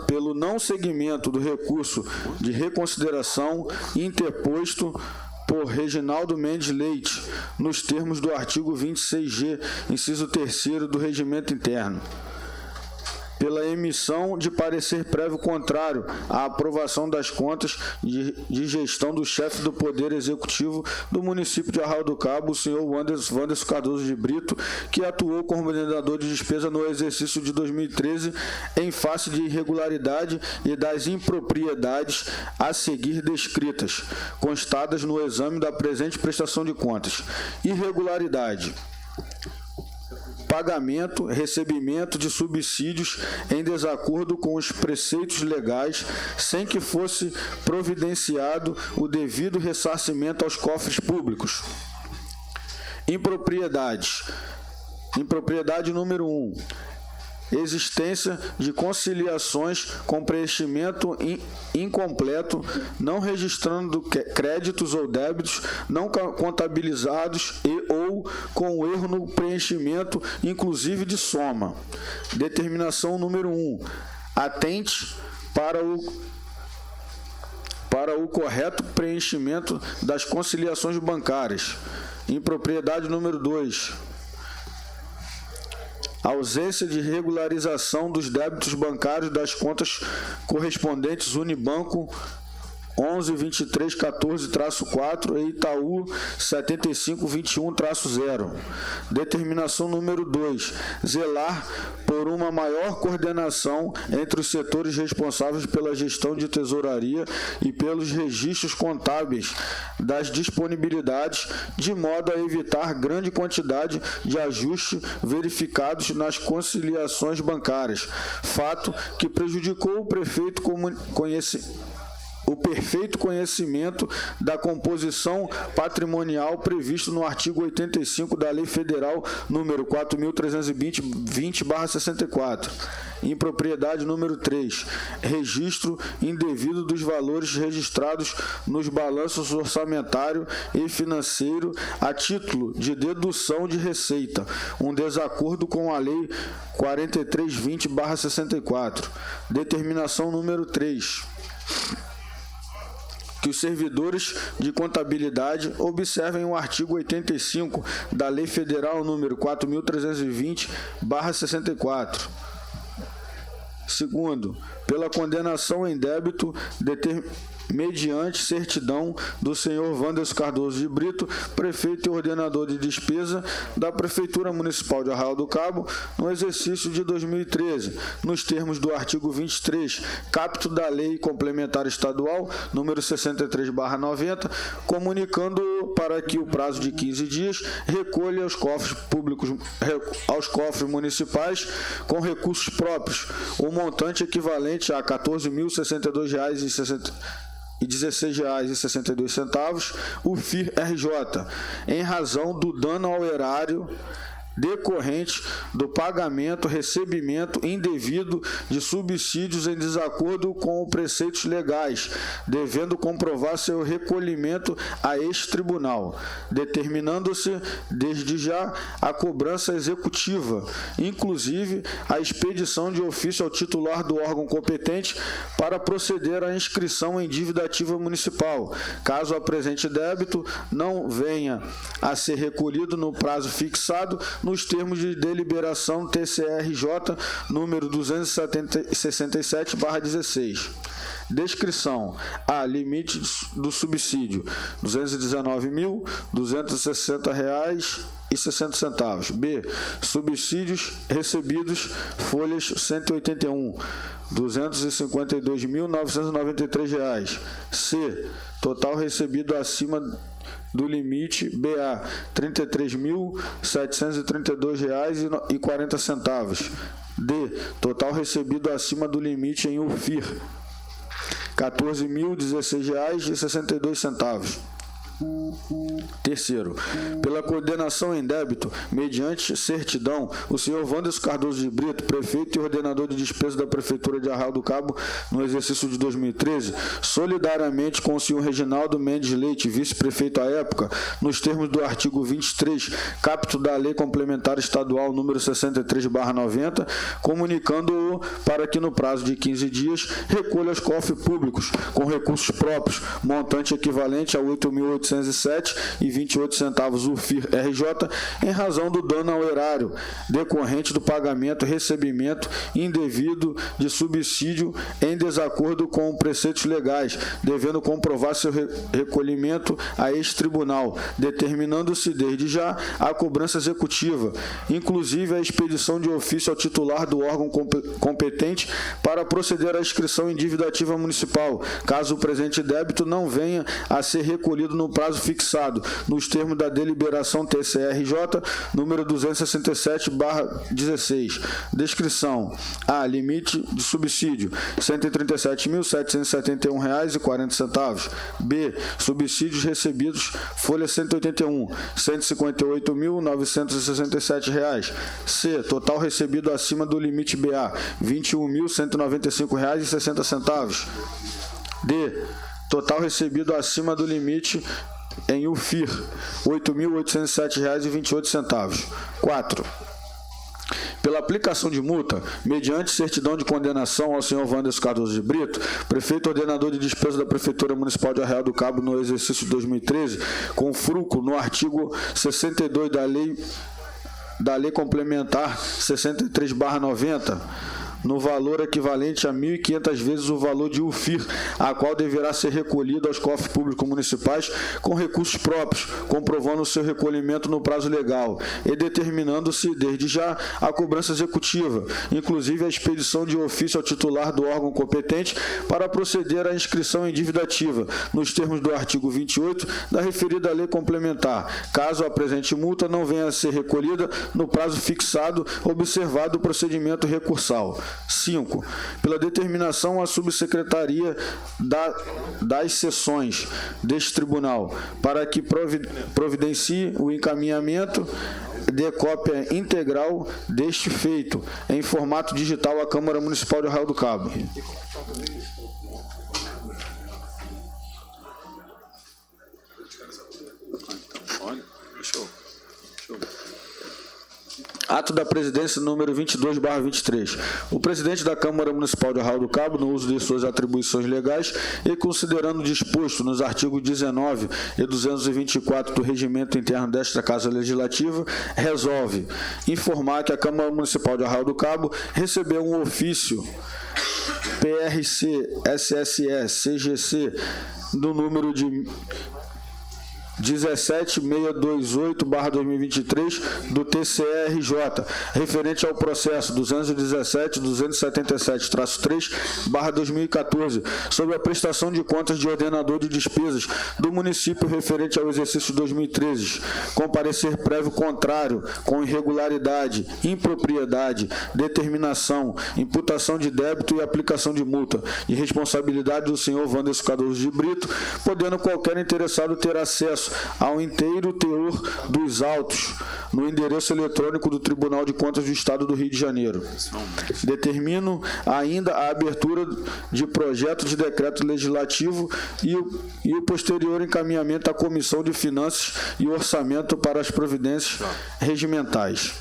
pelo não seguimento do recurso de reconsideração interposto por Reginaldo Mendes Leite, nos termos do artigo 26G, inciso 3º do Regimento Interno, pela emissão de parecer prévio contrário à aprovação das contas de gestão do chefe do Poder Executivo do município de Arraial do Cabo, o senhor Wanderson Cardoso de Brito, que atuou como coordenador de despesa no exercício de 2013 em face de irregularidade e das impropriedades a seguir descritas, constadas no exame da presente prestação de contas. Irregularidade: pagamento, recebimento de subsídios em desacordo com os preceitos legais, sem que fosse providenciado o devido ressarcimento aos cofres públicos. Impropriedades. Impropriedade número 1. Existência de conciliações com preenchimento incompleto, não registrando créditos ou débitos não contabilizados ou com erro no preenchimento, inclusive de soma. Determinação número 1. Atente para o correto preenchimento das conciliações bancárias. Impropriedade número 2. Ausência de regularização dos débitos bancários das contas correspondentes Unibanco 11.23.14-4 e Itaú 75.21-0. Determinação número 2. Zelar por uma maior coordenação entre os setores responsáveis pela gestão de tesouraria e pelos registros contábeis das disponibilidades, de modo a evitar grande quantidade de ajustes verificados nas conciliações bancárias, fato que prejudicou o perfeito conhecimento da composição patrimonial previsto no artigo 85 da Lei Federal número 4.320/64. Impropriedade número 3. Registro indevido dos valores registrados nos balanços orçamentário e financeiro a título de dedução de receita, um desacordo com a Lei 4320/64. Determinação número 3. Que os servidores de contabilidade observem o artigo 85 da Lei Federal número 4.320/64. Segundo, pela condenação em débito mediante certidão do senhor Wanderson Cardoso de Brito, prefeito e ordenador de despesa da Prefeitura Municipal de Arraial do Cabo, no exercício de 2013, nos termos do artigo 23, caput da Lei Complementar Estadual, número 63/90, comunicando para que o prazo de 15 dias recolha aos cofres públicos, aos cofres municipais, com recursos próprios, o montante equivalente a R$ 14.062,16, o FIR-RJ, em razão do dano ao erário decorrente do pagamento, recebimento indevido de subsídios em desacordo com os preceitos legais, devendo comprovar seu recolhimento a este tribunal, determinando-se desde já a cobrança executiva, inclusive a expedição de ofício ao titular do órgão competente para proceder à inscrição em dívida ativa municipal, caso o presente débito não venha a ser recolhido no prazo fixado nos termos de deliberação TCRJ número 267/16. Descrição: A. Limite do subsídio: R$ 219.260,60. B. Subsídios recebidos: folhas 181, R$ 252.993. C. Total recebido acima do limite: BA, R$ 33.732,40. D. Total recebido acima do limite em UFIR: R$ 14.016,62. Terceiro, pela coordenação em débito, mediante certidão, o senhor Wanderson Cardoso de Brito, prefeito e ordenador de despesa da Prefeitura de Arraial do Cabo, no exercício de 2013, solidariamente com o senhor Reginaldo Mendes Leite, vice-prefeito à época, nos termos do artigo 23, caput da Lei Complementar Estadual número 63/90, comunicando-o para que no prazo de 15 dias recolha aos cofres públicos, com recursos próprios, montante equivalente a R$ 8.800 R$1.807,28 UFIR-RJ, em razão do dano ao erário, decorrente do pagamento e recebimento indevido de subsídio em desacordo com preceitos legais, devendo comprovar seu recolhimento a este tribunal, determinando-se desde já a cobrança executiva, inclusive a expedição de ofício ao titular do órgão competente para proceder à inscrição em dívida ativa municipal, caso o presente débito não venha a ser recolhido no prazo fixado, nos termos da deliberação TCRJ número 267/16. Descrição: A. Limite de subsídio R$ 137.771,40. B. Subsídios recebidos folha 181, R$ 158.967. C. Total recebido acima do limite BA, R$ 21.195,60. D. Total recebido acima do limite em UFIR, R$ 8.807,28. 4. Pela aplicação de multa, mediante certidão de condenação ao senhor Wanderson Cardoso de Brito, prefeito ordenador de despesa da Prefeitura Municipal de Arraial do Cabo no exercício de 2013, com fruto no artigo 62 da Lei Complementar 63/90, no valor equivalente a 1.500 vezes o valor de UFIR, a qual deverá ser recolhido aos cofres públicos municipais com recursos próprios, comprovando o seu recolhimento no prazo legal e determinando-se, desde já, a cobrança executiva, inclusive a expedição de ofício ao titular do órgão competente para proceder à inscrição em dívida ativa, nos termos do artigo 28 da referida lei complementar, caso a presente multa não venha a ser recolhida no prazo fixado, observado o procedimento recursal. 5. Pela determinação à subsecretaria das sessões deste tribunal, para que providencie o encaminhamento de cópia integral deste feito, em formato digital à Câmara Municipal de Arraial do Cabo. Ato da Presidência número 22/23. O presidente da Câmara Municipal de Arraial do Cabo, no uso de suas atribuições legais e considerando disposto nos artigos 19 e 224 do Regimento Interno desta Casa Legislativa, resolve informar que a Câmara Municipal de Arraial do Cabo recebeu um ofício PRC-SSE-CGC do número de 17628/2023 do TCRJ, referente ao processo 217.277-3/2014, sobre a prestação de contas de ordenador de despesas do município referente ao exercício 2013, com parecer prévio contrário, com irregularidade, impropriedade, determinação, imputação de débito e aplicação de multa, e responsabilidade do senhor Wanderson Cardoso de Brito, podendo qualquer interessado ter acesso ao inteiro teor dos autos no endereço eletrônico do Tribunal de Contas do Estado do Rio de Janeiro. Determino ainda a abertura de projeto de decreto legislativo e o posterior encaminhamento à Comissão de Finanças e Orçamento para as providências regimentais.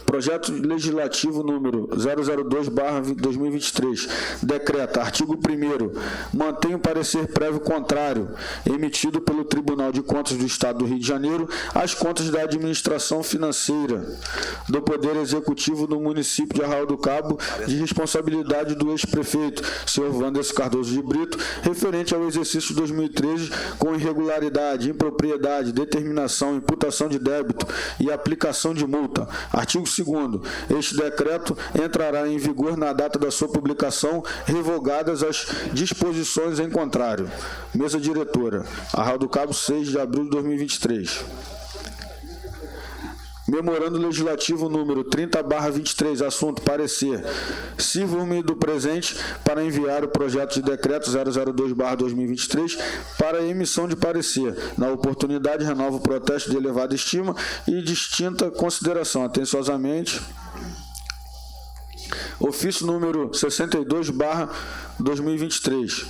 Projeto Legislativo número 002/2023. Decreta, artigo 1º, mantém o parecer prévio contrário, emitido pelo Tribunal de Contas do Estado do Rio de Janeiro, às contas da administração financeira do Poder Executivo do município de Arraial do Cabo, de responsabilidade do ex-prefeito, senhor Wanderson Cardoso de Brito, referente ao exercício 2013, com irregularidade, impropriedade, determinação, imputação de débito e aplicação de multa. Artigo 2º. Este decreto entrará em vigor na data da sua publicação, revogadas as disposições em contrário. Mesa diretora. Arraial do Cabo, 6 de abril de 2023. Memorando Legislativo número 30/23, assunto parecer. Sirvo-me do presente para enviar o projeto de decreto 002/2023 para emissão de parecer. Na oportunidade, renovo o protesto de elevada estima e distinta consideração. Atenciosamente, ofício número 62/2023.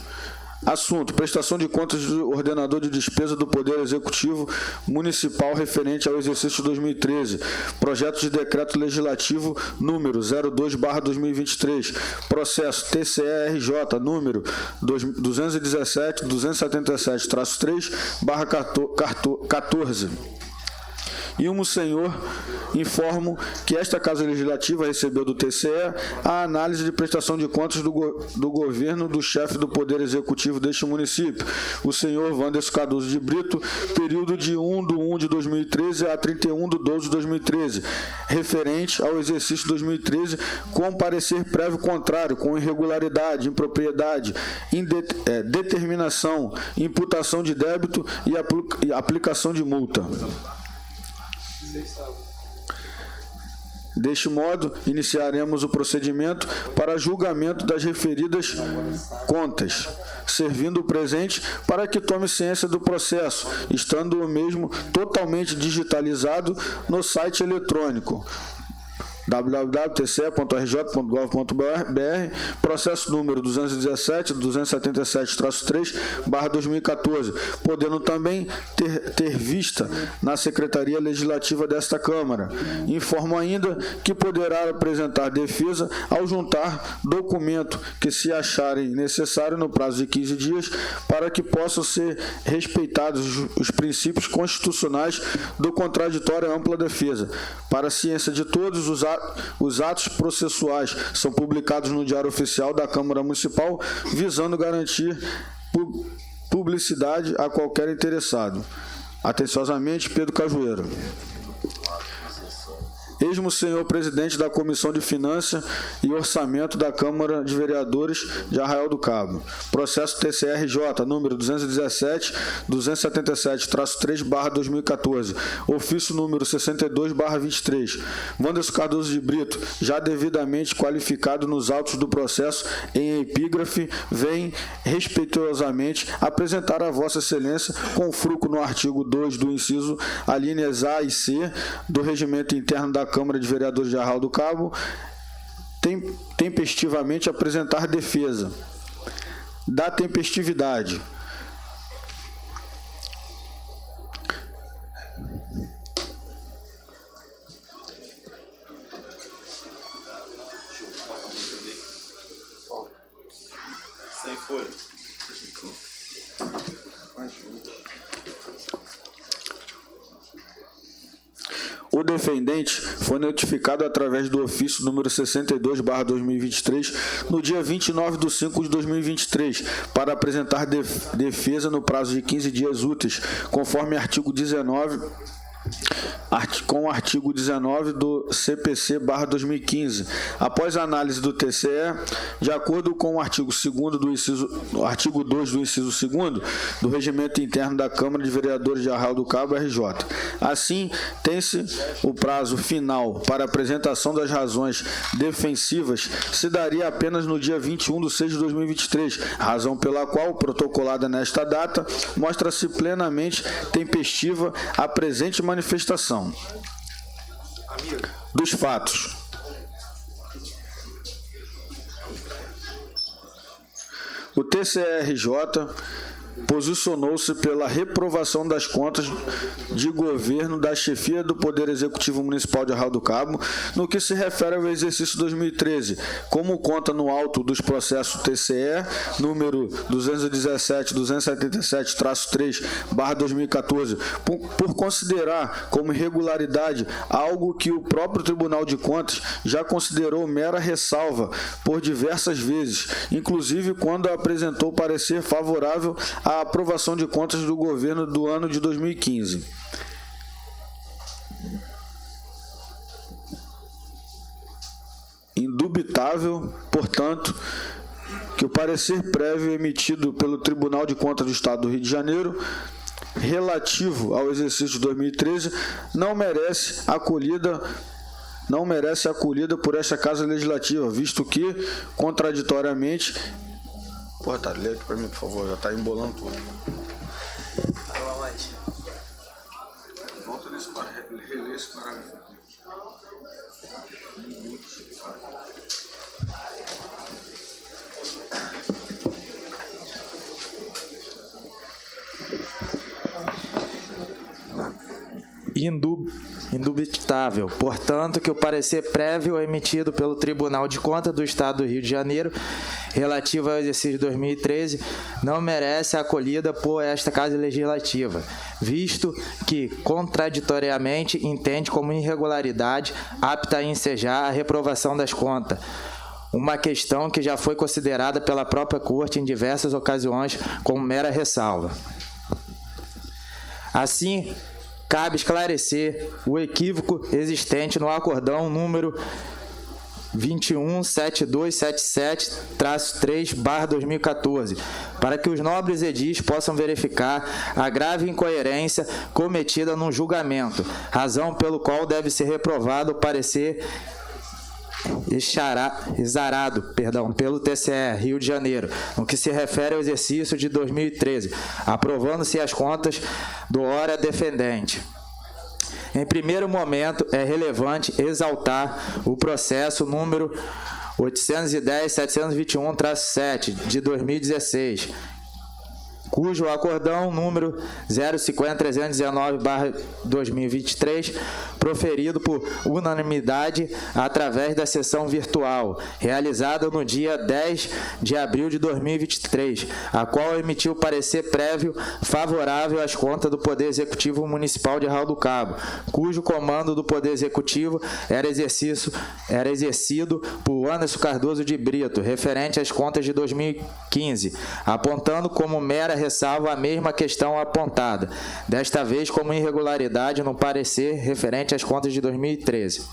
Assunto: prestação de contas do ordenador de despesa do Poder Executivo Municipal referente ao exercício de 2013. Projeto de decreto legislativo número 02/2023. Processo TCE-RJ número 217-277-3/14. Senhor, informo que esta Casa Legislativa recebeu do TCE a análise de prestação de contas do governo do chefe do Poder Executivo deste município, o senhor Wanderson Cardoso de Brito, período de 1/1/2013 a 31/12/2013, referente ao exercício 2013, com parecer prévio contrário, com irregularidade, impropriedade, determinação, imputação de débito e aplicação de multa. Deste modo, iniciaremos o procedimento para julgamento das referidas contas, servindo o presente para que tome ciência do processo, estando o mesmo totalmente digitalizado no site eletrônico www.tce.rj.gov.br, processo número 217-277-3/2014, podendo também ter vista na Secretaria Legislativa desta Câmara. Informo ainda que poderá apresentar defesa ao juntar documento que se acharem necessário no prazo de 15 dias para que possam ser respeitados os princípios constitucionais do contraditório e ampla defesa. Para a ciência de todos, os atos processuais são publicados no Diário Oficial da Câmara Municipal, visando garantir publicidade a qualquer interessado. Atenciosamente, Pedro Cajueiro. Eis-mo, senhor presidente da Comissão de Finanças e Orçamento da Câmara de Vereadores de Arraial do Cabo. Processo TCE-RJ, número 217-277-3/2014. Ofício número 62/23. Wanderson Cardoso de Brito, já devidamente qualificado nos autos do processo em epígrafe, vem respeitosamente apresentar a Vossa Excelência, com fruto no artigo 2 do inciso alíneas A e C do Regimento Interno da Câmara de Vereadores de Arraial do Cabo, tempestivamente apresentar defesa da tempestividade. Sem folha. O defendente foi notificado através do ofício número 62/2023 no dia 29/5/2023 para apresentar defesa no prazo de 15 dias úteis, conforme artigo 19 com o artigo 19 do CPC/2015. Após a análise do TCE, de acordo com o artigo 2 do inciso 2º do Regimento Interno da Câmara de Vereadores de Arraial do Cabo, RJ. Assim, tem-se o prazo final para apresentação das razões defensivas se daria apenas no dia 21/6/2023, razão pela qual, protocolada nesta data, mostra-se plenamente tempestiva a presente manifestação. Dos fatos. O TCE-RJ posicionou-se pela reprovação das contas de governo da chefia do Poder Executivo Municipal de Arraial do Cabo no que se refere ao exercício 2013, como conta no auto dos processos TCE número 217-277-3/2014, por considerar como irregularidade algo que o próprio Tribunal de Contas já considerou mera ressalva por diversas vezes, inclusive quando apresentou parecer favorável à aprovação de contas do governo do ano de 2015. Indubitável, portanto, que o parecer prévio emitido pelo Tribunal de Contas do Estado do Rio de Janeiro relativo ao exercício de 2013 não merece acolhida por esta Casa Legislativa, visto que, contraditoriamente... Porra, tá, lê aqui pra mim, por favor, já tá embolando tudo. Volta nesse parágrafo, relê esse parágrafo. indubitável. Portanto, que o parecer prévio emitido pelo Tribunal de Contas do Estado do Rio de Janeiro, relativo ao exercício de 2013, não merece a acolhida por esta Casa Legislativa, visto que, contraditoriamente, entende como irregularidade apta a ensejar a reprovação das contas, uma questão que já foi considerada pela própria Corte em diversas ocasiões como mera ressalva. Assim, cabe esclarecer o equívoco existente no acordão número 217277-3/2014, para que os nobres edis possam verificar a grave incoerência cometida no julgamento, razão pelo qual deve ser reprovado o parecer exarado pelo TCE, Rio de Janeiro, no que se refere ao exercício de 2013, aprovando-se as contas do ora defendente. Em primeiro momento, é relevante exaltar o processo número 810.721-7 de 2016, cujo acordão número 050.319/2023, proferido por unanimidade através da sessão virtual, realizada no dia 10 de abril de 2023, a qual emitiu parecer prévio favorável às contas do Poder Executivo Municipal de Arraial do Cabo, cujo comando do Poder Executivo era exercido por Anderson Cardoso de Brito, referente às contas de 2015, apontando como mera ressalva a mesma questão apontada, desta vez como irregularidade no parecer referente às contas de 2013.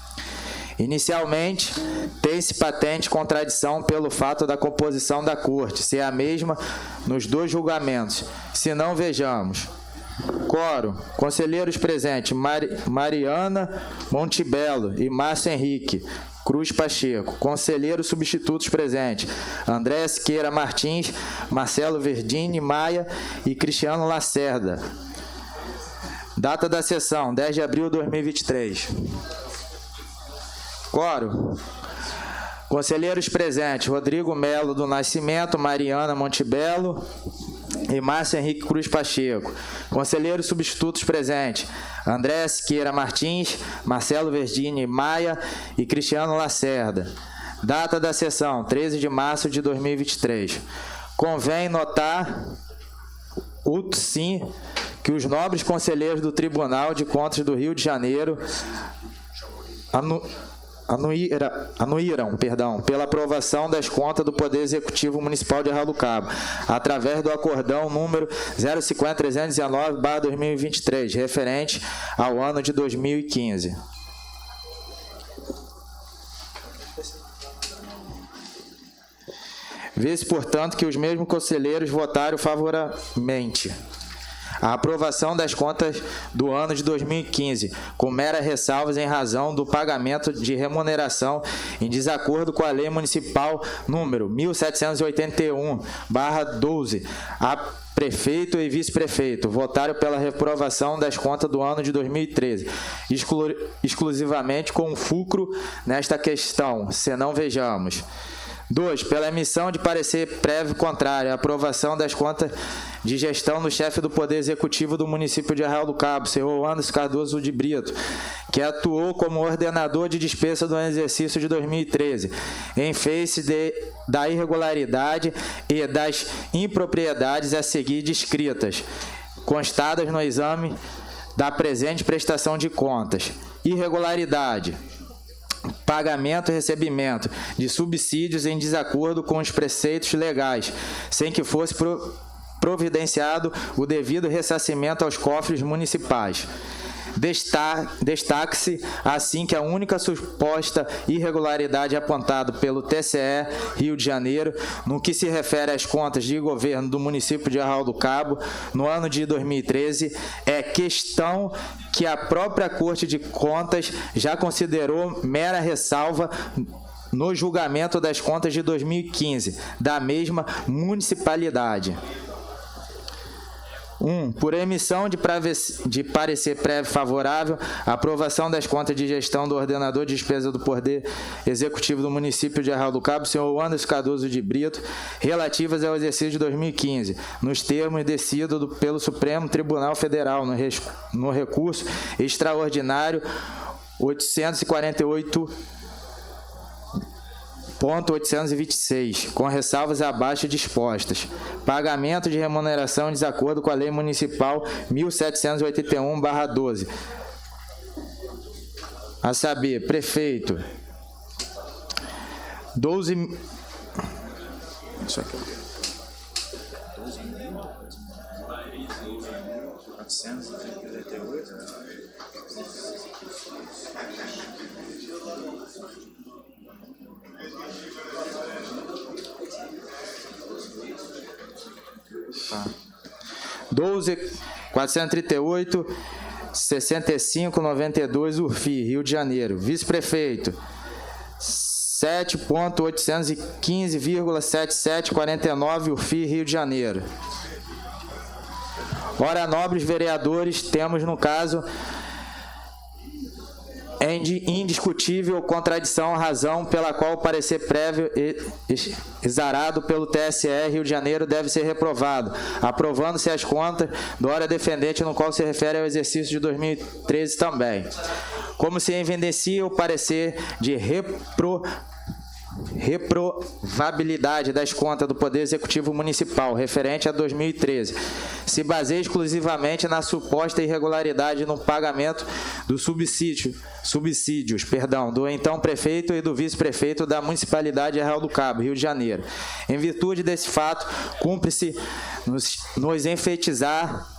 Inicialmente, tem-se patente contradição pelo fato da composição da Corte ser a mesma nos dois julgamentos. Se não, vejamos. Quórum. Conselheiros presentes: Mariana Montebello e Márcio Henrique Cruz Pacheco. Conselheiros substitutos presentes: André Siqueira Martins, Marcelo Verdini Maia e Cristiano Lacerda. Data da sessão: 10 de abril de 2023. Quórum. Conselheiros presentes: Rodrigo Melo do Nascimento, Mariana Montebello e Márcio Henrique Cruz Pacheco. Conselheiros substitutos presentes: André Siqueira Martins, Marcelo Verdini Maia e Cristiano Lacerda. Data da sessão: 13 de março de 2023. Convém notar, sim, que os nobres conselheiros do Tribunal de Contas do Rio de Janeiro anuíram, pela aprovação das contas do Poder Executivo Municipal de Arraial do Cabo, através do acordão número 050.319/2023, referente ao ano de 2015. Vê-se, portanto, que os mesmos conselheiros votaram favoravelmente a aprovação das contas do ano de 2015, com meras ressalvas em razão do pagamento de remuneração em desacordo com a Lei Municipal número 1781/12, a prefeito e vice-prefeito votaram pela reprovação das contas do ano de 2013, exclusivamente com fulcro nesta questão, senão vejamos. 2. Pela emissão de parecer prévio contrário à aprovação das contas de gestão do chefe do Poder Executivo do município de Arraial do Cabo, senhor Anderson Cardoso de Brito, que atuou como ordenador de despesa do exercício de 2013, em face da irregularidade e das impropriedades a seguir descritas, constadas no exame da presente prestação de contas. Irregularidade: pagamento e recebimento de subsídios em desacordo com os preceitos legais, sem que fosse providenciado o devido ressarcimento aos cofres municipais. Destaque-se, assim, que a única suposta irregularidade apontada pelo TCE Rio de Janeiro, no que se refere às contas de governo do município de Arraial do Cabo, no ano de 2013, é questão que a própria Corte de Contas já considerou mera ressalva no julgamento das contas de 2015, da mesma municipalidade. Por emissão de parecer prévio favorável, aprovação das contas de gestão do ordenador de despesa do Poder Executivo do município de Arraial do Cabo, senhor Anderson Cardoso de Brito, relativas ao exercício de 2015, nos termos decididos pelo Supremo Tribunal Federal, no recurso extraordinário 848.826, com ressalvas abaixo dispostas. Pagamento de remuneração em desacordo com a Lei Municipal 1781/12. A saber, prefeito, 12... Isso aqui. 12.438. Tá. 12.438, 65.92, Urfi, Rio de Janeiro. Vice-prefeito, 7.815,7749, Urfi, Rio de Janeiro. Ora, nobres vereadores, temos no caso indiscutível contradição, razão pela qual o parecer prévio exarado pelo TSE Rio de Janeiro deve ser reprovado, aprovando-se as contas do ora defendente, no qual se refere ao exercício de 2013 também. Como se evidencia o parecer de reprovabilidade das contas do Poder Executivo Municipal referente a 2013 se baseia exclusivamente na suposta irregularidade no pagamento do subsídios do então prefeito e do vice-prefeito da Municipalidade de Arraial do Cabo, Rio de Janeiro. Em virtude desse fato, cumpre-se nos enfatizar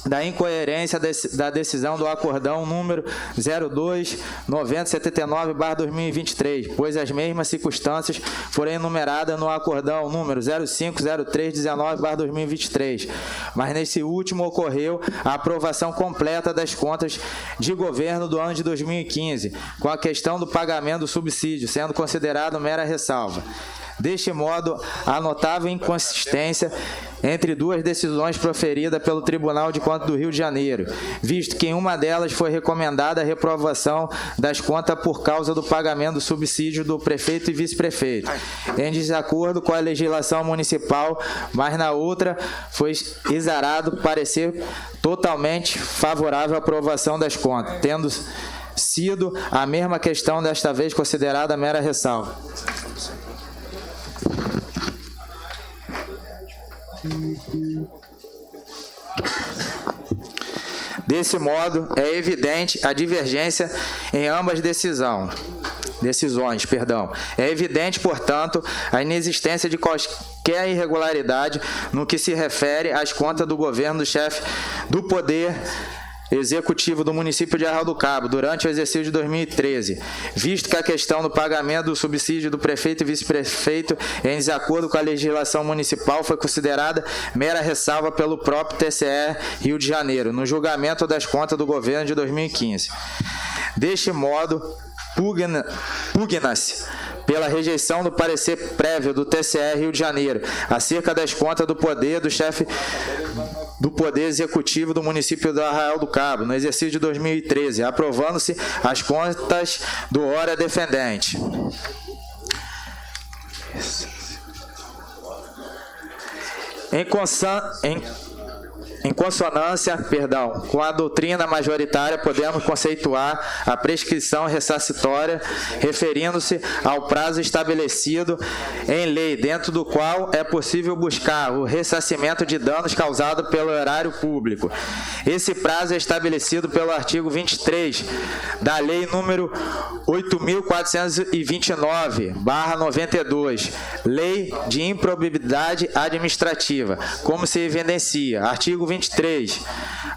da incoerência da decisão do acordão número 02-9079/2023, pois as mesmas circunstâncias foram enumeradas no acordão número 05-0319/2023, mas nesse último ocorreu a aprovação completa das contas de governo do ano de 2015, com a questão do pagamento do subsídio sendo considerado mera ressalva. Deste modo, a notável inconsistência entre duas decisões proferidas pelo Tribunal de Contas do Rio de Janeiro, visto que em uma delas foi recomendada a reprovação das contas por causa do pagamento do subsídio do prefeito e vice-prefeito, em desacordo com a legislação municipal, mas na outra foi exarado parecer totalmente favorável à aprovação das contas, tendo sido a mesma questão desta vez considerada mera ressalva. Desse modo, é evidente a divergência em ambas decisões. É evidente, portanto, a inexistência de qualquer irregularidade no que se refere às contas do governo do chefe do Poder Executivo do município de Arraial do Cabo durante o exercício de 2013, visto que a questão do pagamento do subsídio do prefeito e vice-prefeito em desacordo com a legislação municipal foi considerada mera ressalva pelo próprio TSE Rio de Janeiro, no julgamento das contas do governo de 2015. Deste modo, pugna-se pela rejeição do parecer prévio do TSE Rio de Janeiro acerca das contas do poder do chefe do Poder Executivo do município do Arraial do Cabo, no exercício de 2013, aprovando-se as contas do ora defendente. Em consonância, com a doutrina majoritária, podemos conceituar a prescrição ressarcitória referindo-se ao prazo estabelecido em lei, dentro do qual é possível buscar o ressarcimento de danos causados pelo erário público. Esse prazo é estabelecido pelo artigo 23 da Lei número 8.429/92, Lei de Improbidade Administrativa, como se evidencia. Artigo 23.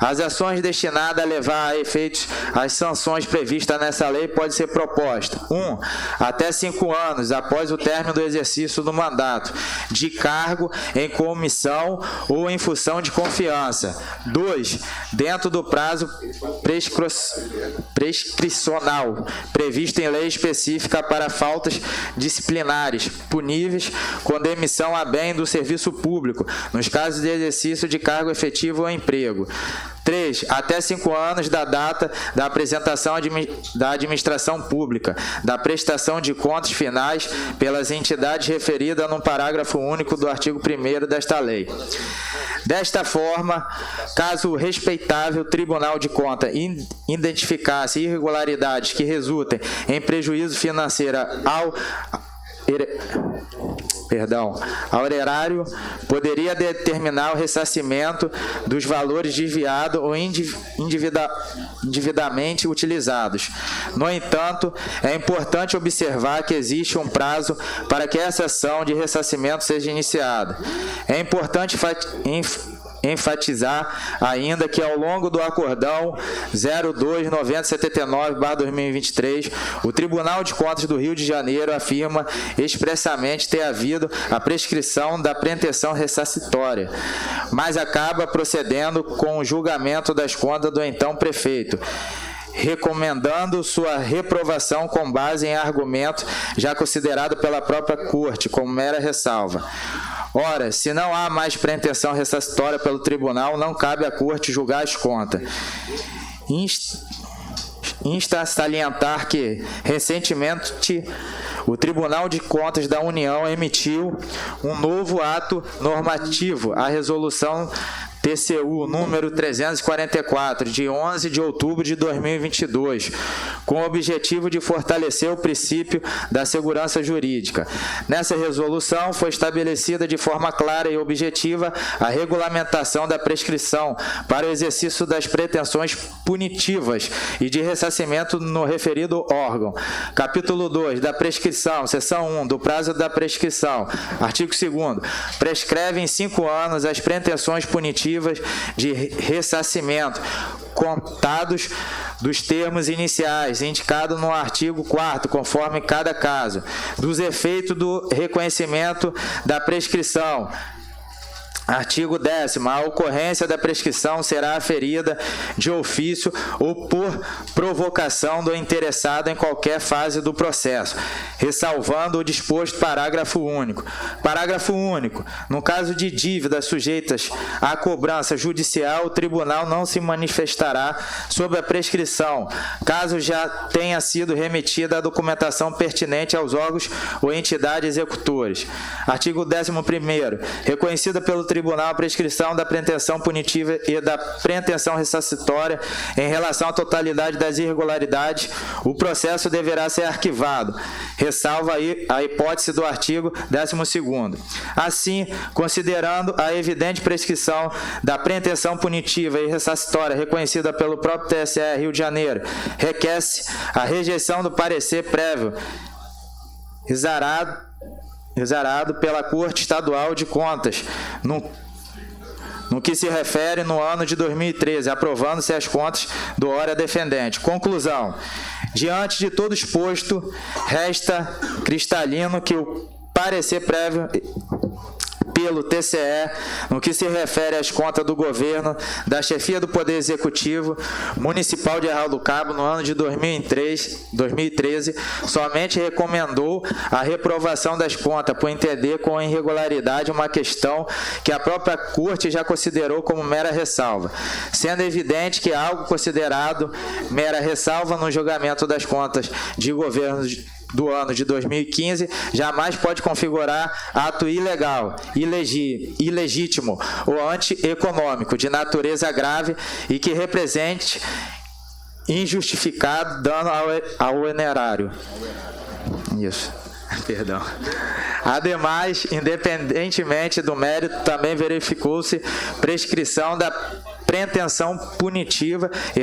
As ações destinadas a levar a efeitos as sanções previstas nessa lei podem ser propostas: 1. Até 5 anos após o término do exercício do mandato de cargo em comissão ou em função de confiança. 2. Dentro do prazo prescricional previsto em lei específica para faltas disciplinares puníveis com demissão a bem do serviço público, nos casos de exercício de cargo efetivo efetivo ao emprego. 3. Até 5 anos da data da apresentação da administração pública, da prestação de contas finais pelas entidades referidas no parágrafo único do artigo 1º desta lei. Desta forma, caso o respeitável Tribunal de Contas identificasse irregularidades que resultem em prejuízo financeiro ao erário, poderia determinar o ressarcimento dos valores desviados ou indevidamente utilizados. No entanto, é importante observar que existe um prazo para que essa ação de ressarcimento seja iniciada. É importante enfatizar ainda que ao longo do Acordão 02-9079/2023, o Tribunal de Contas do Rio de Janeiro afirma expressamente ter havido a prescrição da pretensão ressarcitória, mas acaba procedendo com o julgamento das contas do então prefeito, recomendando sua reprovação com base em argumento já considerado pela própria Corte como mera ressalva. Ora, se não há mais pretensão ressarcitória pelo tribunal, não cabe à Corte julgar as contas. Insta a salientar que, recentemente, o Tribunal de Contas da União emitiu um novo ato normativo, a Resolução TCU número 344, de 11 de outubro de 2022, com o objetivo de fortalecer o princípio da segurança jurídica. Nessa resolução foi estabelecida de forma clara e objetiva a regulamentação da prescrição para o exercício das pretensões punitivas e de ressarcimento no referido órgão. Capítulo 2 da prescrição, seção 1, do prazo da prescrição. Artigo 2º. Prescreve em 5 anos as pretensões punitivas de ressarcimento, contados dos termos iniciais, indicado no artigo 4º, conforme cada caso, dos efeitos do reconhecimento da prescrição. Artigo 10º. A ocorrência da prescrição será aferida de ofício ou por provocação do interessado em qualquer fase do processo, ressalvando o disposto parágrafo único. Parágrafo único. No caso de dívidas sujeitas à cobrança judicial, o tribunal não se manifestará sobre a prescrição, caso já tenha sido remetida a documentação pertinente aos órgãos ou entidades executores. Artigo 11º. Reconhecida pelo tribunal a prescrição da pretensão punitiva e da pretensão ressarcitória em relação à totalidade das irregularidades, o processo deverá ser arquivado, ressalva a hipótese do artigo 12º. Assim, considerando a evidente prescrição da pretensão punitiva e ressarcitória reconhecida pelo próprio TSE Rio de Janeiro, requer-se a rejeição do parecer prévio exarado pela Corte Estadual de Contas, no que se refere no ano de 2013, aprovando-se as contas do ora defendente. Conclusão. Diante de todo exposto, resta cristalino que o parecer prévio pelo TCE, no que se refere às contas do governo, da chefia do Poder Executivo Municipal de Arraial do Cabo, no ano de 2013, somente recomendou a reprovação das contas, por entender com irregularidade uma questão que a própria Corte já considerou como mera ressalva, sendo evidente que algo considerado mera ressalva no julgamento das contas de governo do ano de 2015 jamais pode configurar ato ilegal, ilegítimo ou antieconômico de natureza grave e que represente injustificado dano ao erário. Isso. Perdão. Ademais, independentemente do mérito, também verificou-se prescrição da pretensão punitiva e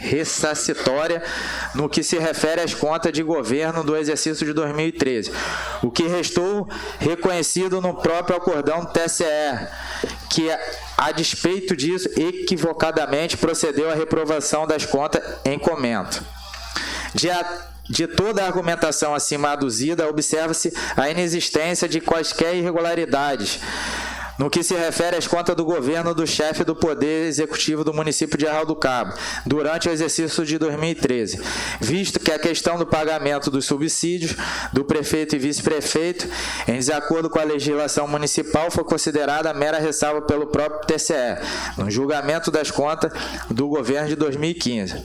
ressarcitória no que se refere às contas de governo do exercício de 2013, o que restou reconhecido no próprio acordão do TSE, que, a despeito disso, equivocadamente procedeu à reprovação das contas em comento. De toda a argumentação acima aduzida, observa-se a inexistência de quaisquer irregularidades No que se refere às contas do governo do chefe do Poder Executivo do município de Arraial do Cabo, durante o exercício de 2013, visto que a questão do pagamento dos subsídios do prefeito e vice-prefeito, em desacordo com a legislação municipal, foi considerada mera ressalva pelo próprio TCE, no julgamento das contas do governo de 2015.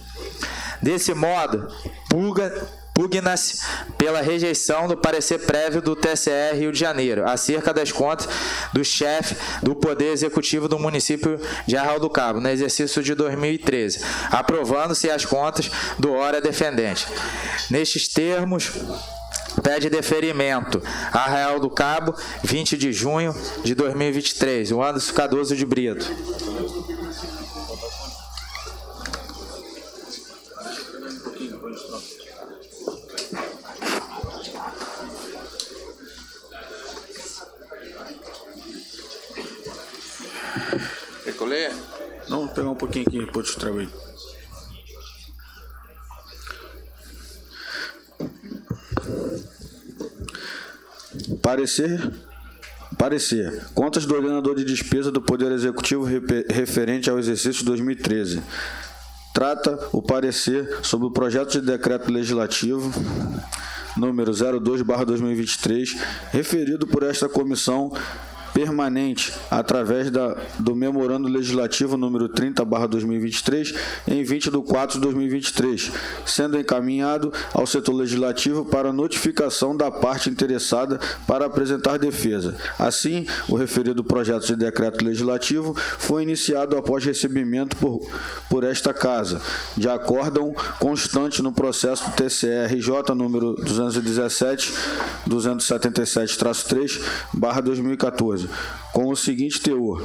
Desse modo, pugna-se pela rejeição do parecer prévio do TCE Rio de Janeiro acerca das contas do chefe do Poder Executivo do município de Arraial do Cabo, no exercício de 2013, aprovando-se as contas do ora defendente. Nestes termos, pede deferimento. Arraial do Cabo, 20 de junho de 2023. O Anderson Cardoso de Brito. Recolher? Não, vou pegar um pouquinho aqui, depois eu trago aí. Parecer. Contas do ordenador de despesa do Poder Executivo referente ao exercício 2013. Trata o parecer sobre o projeto de decreto legislativo número 02/2023, referido por esta comissão permanente através do Memorando Legislativo número 30/2023, em 20 de 4 de 2023, sendo encaminhado ao setor legislativo para notificação da parte interessada para apresentar defesa. Assim, o referido projeto de decreto legislativo foi iniciado após recebimento por esta Casa, de acórdão constante no processo do TCE-RJ número 217-277-3/2014, com o seguinte teor: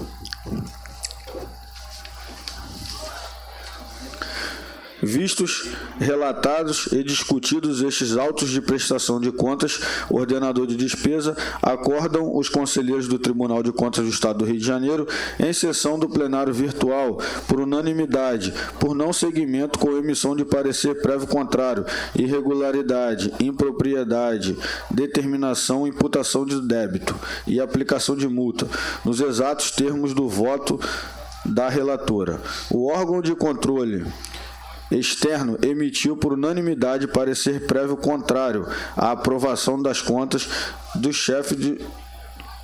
vistos, relatados e discutidos estes autos de prestação de contas, o ordenador de despesa acordam os conselheiros do Tribunal de Contas do Estado do Rio de Janeiro, em sessão do plenário virtual, por unanimidade, por não seguimento com emissão de parecer prévio contrário, irregularidade, impropriedade, determinação, imputação de débito e aplicação de multa, nos exatos termos do voto da relatora. O órgão de controle externo emitiu por unanimidade parecer prévio contrário à aprovação das contas do chefe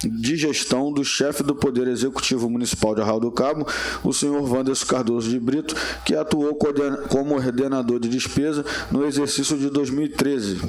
de gestão do chefe do Poder Executivo Municipal de Arraial do Cabo, o senhor Wanderson Cardoso de Brito, que atuou como ordenador de despesa no exercício de 2013.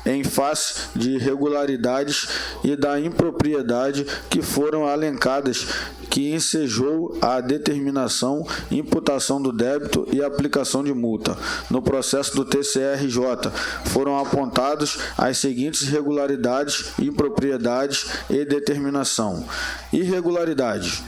Em face de irregularidades e da impropriedade que foram alencadas, que ensejou a determinação, imputação do débito e aplicação de multa. No processo do TCE-RJ, foram apontados as seguintes irregularidades, impropriedades e determinação. Irregularidades: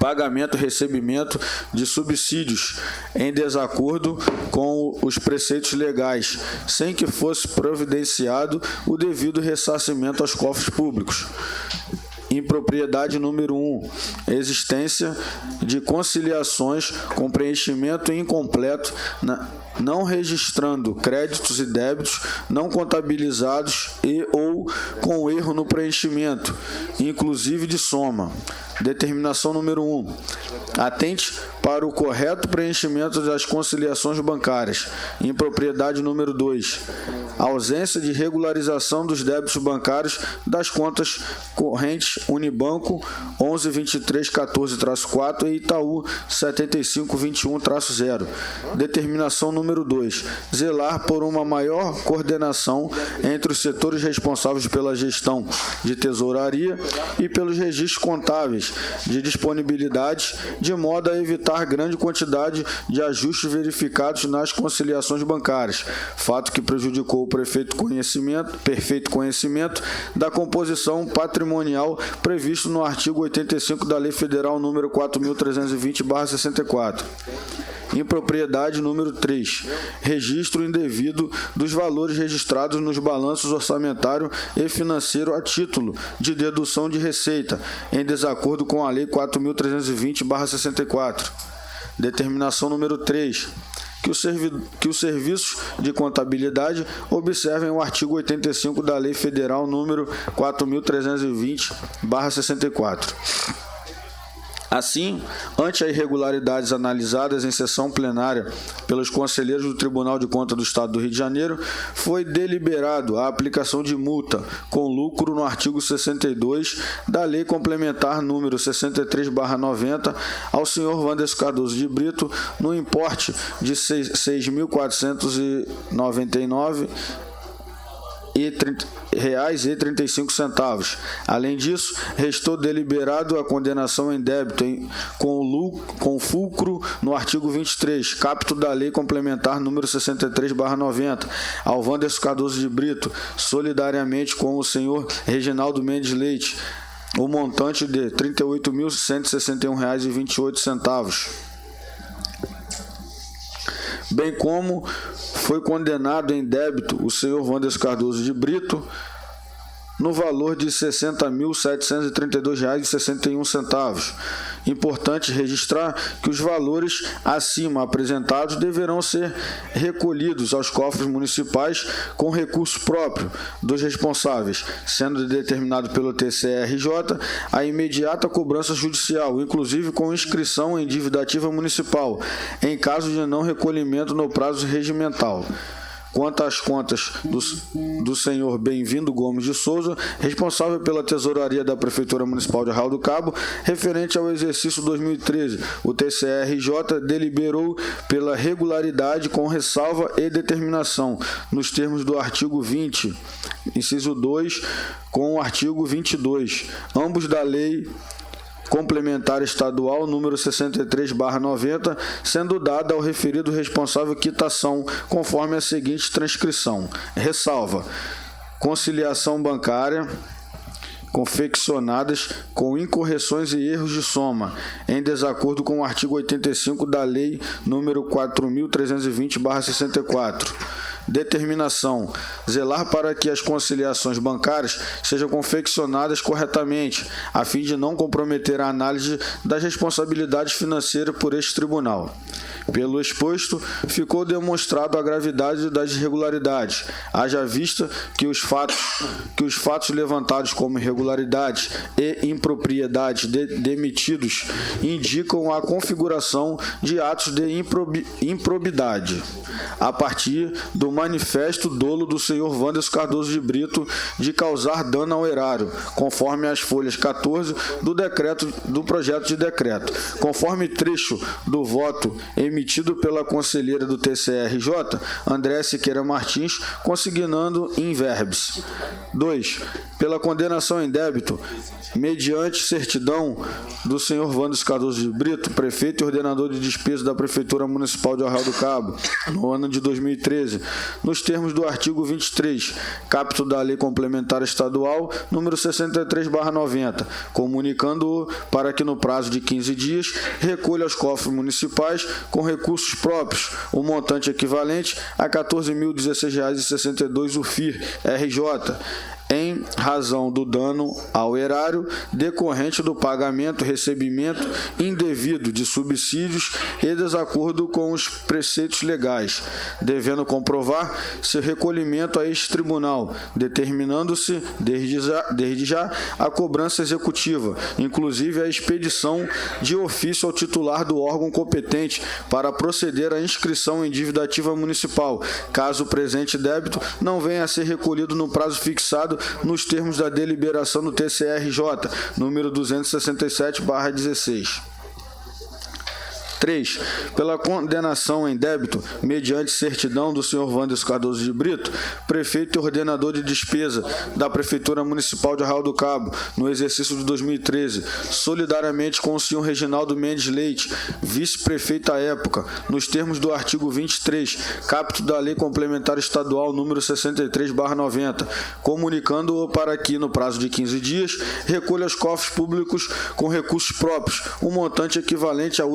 pagamento e recebimento de subsídios em desacordo com os preceitos legais, sem que fosse providenciado o devido ressarcimento aos cofres públicos. Impropriedade número 1, existência de conciliações com preenchimento incompleto, não registrando créditos e débitos não contabilizados e ou com erro no preenchimento, inclusive de soma. Determinação número 1, atente para o correto preenchimento das conciliações bancárias. Impropriedade número 2, ausência de regularização dos débitos bancários das contas correntes Unibanco 112314-4 e Itaú 7521-0. Determinação número 2, zelar por uma maior coordenação entre os setores responsáveis pela gestão de tesouraria e pelos registros contábeis de disponibilidade, de modo a evitar grande quantidade de ajustes verificados nas conciliações bancárias, fato que prejudicou o perfeito conhecimento da composição patrimonial previsto no artigo 85 da Lei Federal número 4.320/64. Impropriedade número 3, registro indevido dos valores registrados nos balanços orçamentário e financeiro a título de dedução de receita, em desacordo com a Lei 4.320/64. Determinação número 3, que os serviços de contabilidade observem o artigo 85 da Lei Federal número 4.320/64. Assim, ante as irregularidades analisadas em sessão plenária pelos conselheiros do Tribunal de Contas do Estado do Rio de Janeiro, foi deliberado a aplicação de multa com lucro no artigo 62 da Lei Complementar número 63/90 ao senhor Wanderson Cardoso de Brito no importe de R$ 6.499,35. Além disso, restou deliberado a condenação em débito com fulcro no artigo 23, caput da Lei Complementar número 63/90, ao Wanderson Cardoso de Brito, solidariamente com o senhor Reginaldo Mendes Leite, o montante de R$ 38.161,28. Bem como foi condenado em débito o senhor Wanderson Cardoso de Brito no valor de R$ 60.732,61. Importante registrar que os valores acima apresentados deverão ser recolhidos aos cofres municipais com recurso próprio dos responsáveis, sendo determinado pelo TCRJ a imediata cobrança judicial, inclusive com inscrição em dívida ativa municipal, em caso de não recolhimento no prazo regimental. Quanto às contas do senhor Bem-vindo Gomes de Souza, responsável pela tesouraria da Prefeitura Municipal de Arraial do Cabo, referente ao exercício 2013, o TCRJ deliberou pela regularidade com ressalva e determinação, nos termos do artigo 20, inciso 2, com o artigo 22, ambos da Lei Complementar Estadual número 63/90, sendo dada ao referido responsável quitação, conforme a seguinte transcrição. Ressalva: conciliação bancária confeccionadas com incorreções e erros de soma, em desacordo com o artigo 85 da Lei número 4.320/64. Determinação: zelar para que as conciliações bancárias sejam confeccionadas corretamente, a fim de não comprometer a análise das responsabilidades financeiras por este tribunal. Pelo exposto, ficou demonstrado a gravidade das irregularidades, haja vista que os fatos levantados como irregularidades e impropriedades demitidos indicam a configuração de atos de improbidade, a partir do manifesto dolo do senhor Wanderson Cardoso de Brito de causar dano ao erário, conforme as folhas 14 do projeto de decreto, conforme trecho do voto emitido pela conselheira do TCRJ, André Siqueira Martins, consignando in verbis. 2. Pela condenação em débito, mediante certidão do senhor Wanderson Cardoso de Brito, prefeito e ordenador de despesa da Prefeitura Municipal de Arraial do Cabo, no ano de 2013, nos termos do artigo 23, caput da Lei Complementar Estadual número 63/90, comunicando-o para que no prazo de 15 dias recolha aos cofres municipais com recursos próprios o montante equivalente a R$ 14.016,62 UFIR RJ, em razão do dano ao erário decorrente do pagamento, recebimento indevido de subsídios e desacordo com os preceitos legais, devendo comprovar seu recolhimento a este tribunal, determinando-se desde já a cobrança executiva, inclusive a expedição de ofício ao titular do órgão competente para proceder à inscrição em dívida ativa municipal, caso o presente débito não venha a ser recolhido no prazo fixado nos termos da deliberação do TCRJ, número 267/16. 3. Pela condenação em débito, mediante certidão do senhor Wanderson Cardoso de Brito, prefeito e ordenador de despesa da Prefeitura Municipal de Arraial do Cabo, no exercício de 2013, solidariamente com o senhor Reginaldo Mendes Leite, vice-prefeito à época, nos termos do artigo 23, caput da Lei Complementar Estadual número 63/90, comunicando-o para que, no prazo de 15 dias, recolha aos cofres públicos com recursos próprios um montante equivalente a R$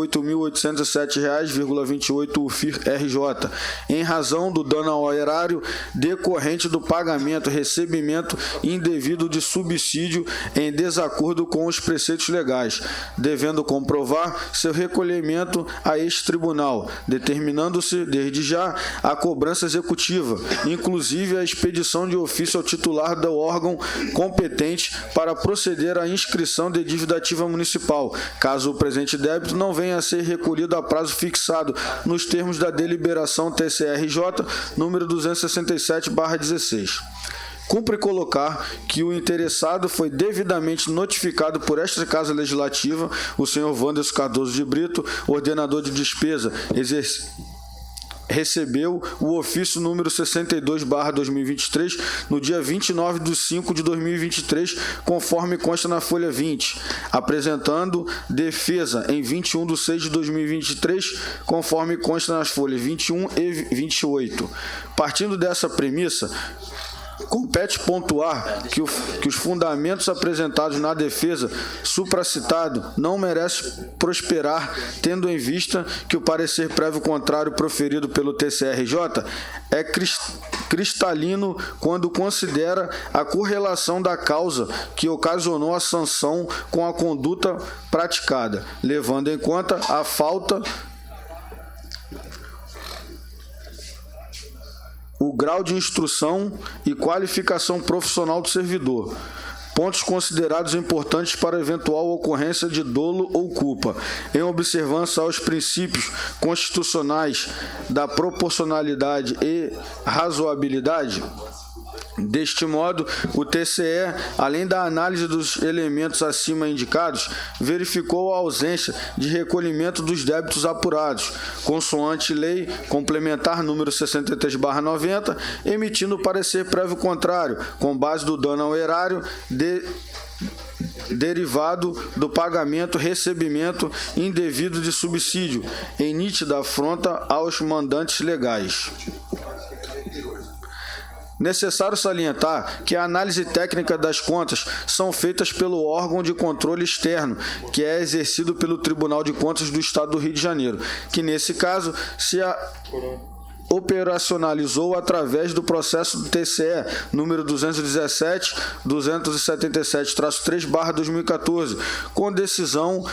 R$1.807,28 UFIR-RJ, em razão do dano ao erário decorrente do pagamento, recebimento indevido de subsídio em desacordo com os preceitos legais, devendo comprovar seu recolhimento a este tribunal, determinando-se, desde já, a cobrança executiva, inclusive a expedição de ofício ao titular do órgão competente para proceder à inscrição de dívida ativa municipal, caso o presente débito não venha a ser recolhido a prazo fixado nos termos da deliberação TCRJ número 267/16. Cumpre colocar que o interessado foi devidamente notificado por esta Casa Legislativa, o senhor Wanderson Cardoso de Brito, ordenador de despesa, recebeu o ofício número 62/2023 no dia 29/5/2023, conforme consta na folha 20, apresentando defesa em 21/6/2023, conforme consta nas folhas 21 e 28. Partindo dessa premissa, compete pontuar que os fundamentos apresentados na defesa supracitado não merecem prosperar, tendo em vista que o parecer prévio contrário proferido pelo TCRJ é cristalino quando considera a correlação da causa que ocasionou a sanção com a conduta praticada, levando em conta a falta, o grau de instrução e qualificação profissional do servidor, pontos considerados importantes para eventual ocorrência de dolo ou culpa, em observância aos princípios constitucionais da proporcionalidade e razoabilidade. Deste modo, o TCE, além da análise dos elementos acima indicados, verificou a ausência de recolhimento dos débitos apurados, consoante lei complementar número 63/90, emitindo parecer prévio contrário, com base do dano ao erário derivado do pagamento, recebimento indevido de subsídio, em nítida afronta aos mandantes legais. Necessário salientar que a análise técnica das contas são feitas pelo órgão de controle externo, que é exercido pelo Tribunal de Contas do Estado do Rio de Janeiro, que nesse caso se operacionalizou através do processo do TCE número 217/2014, com decisão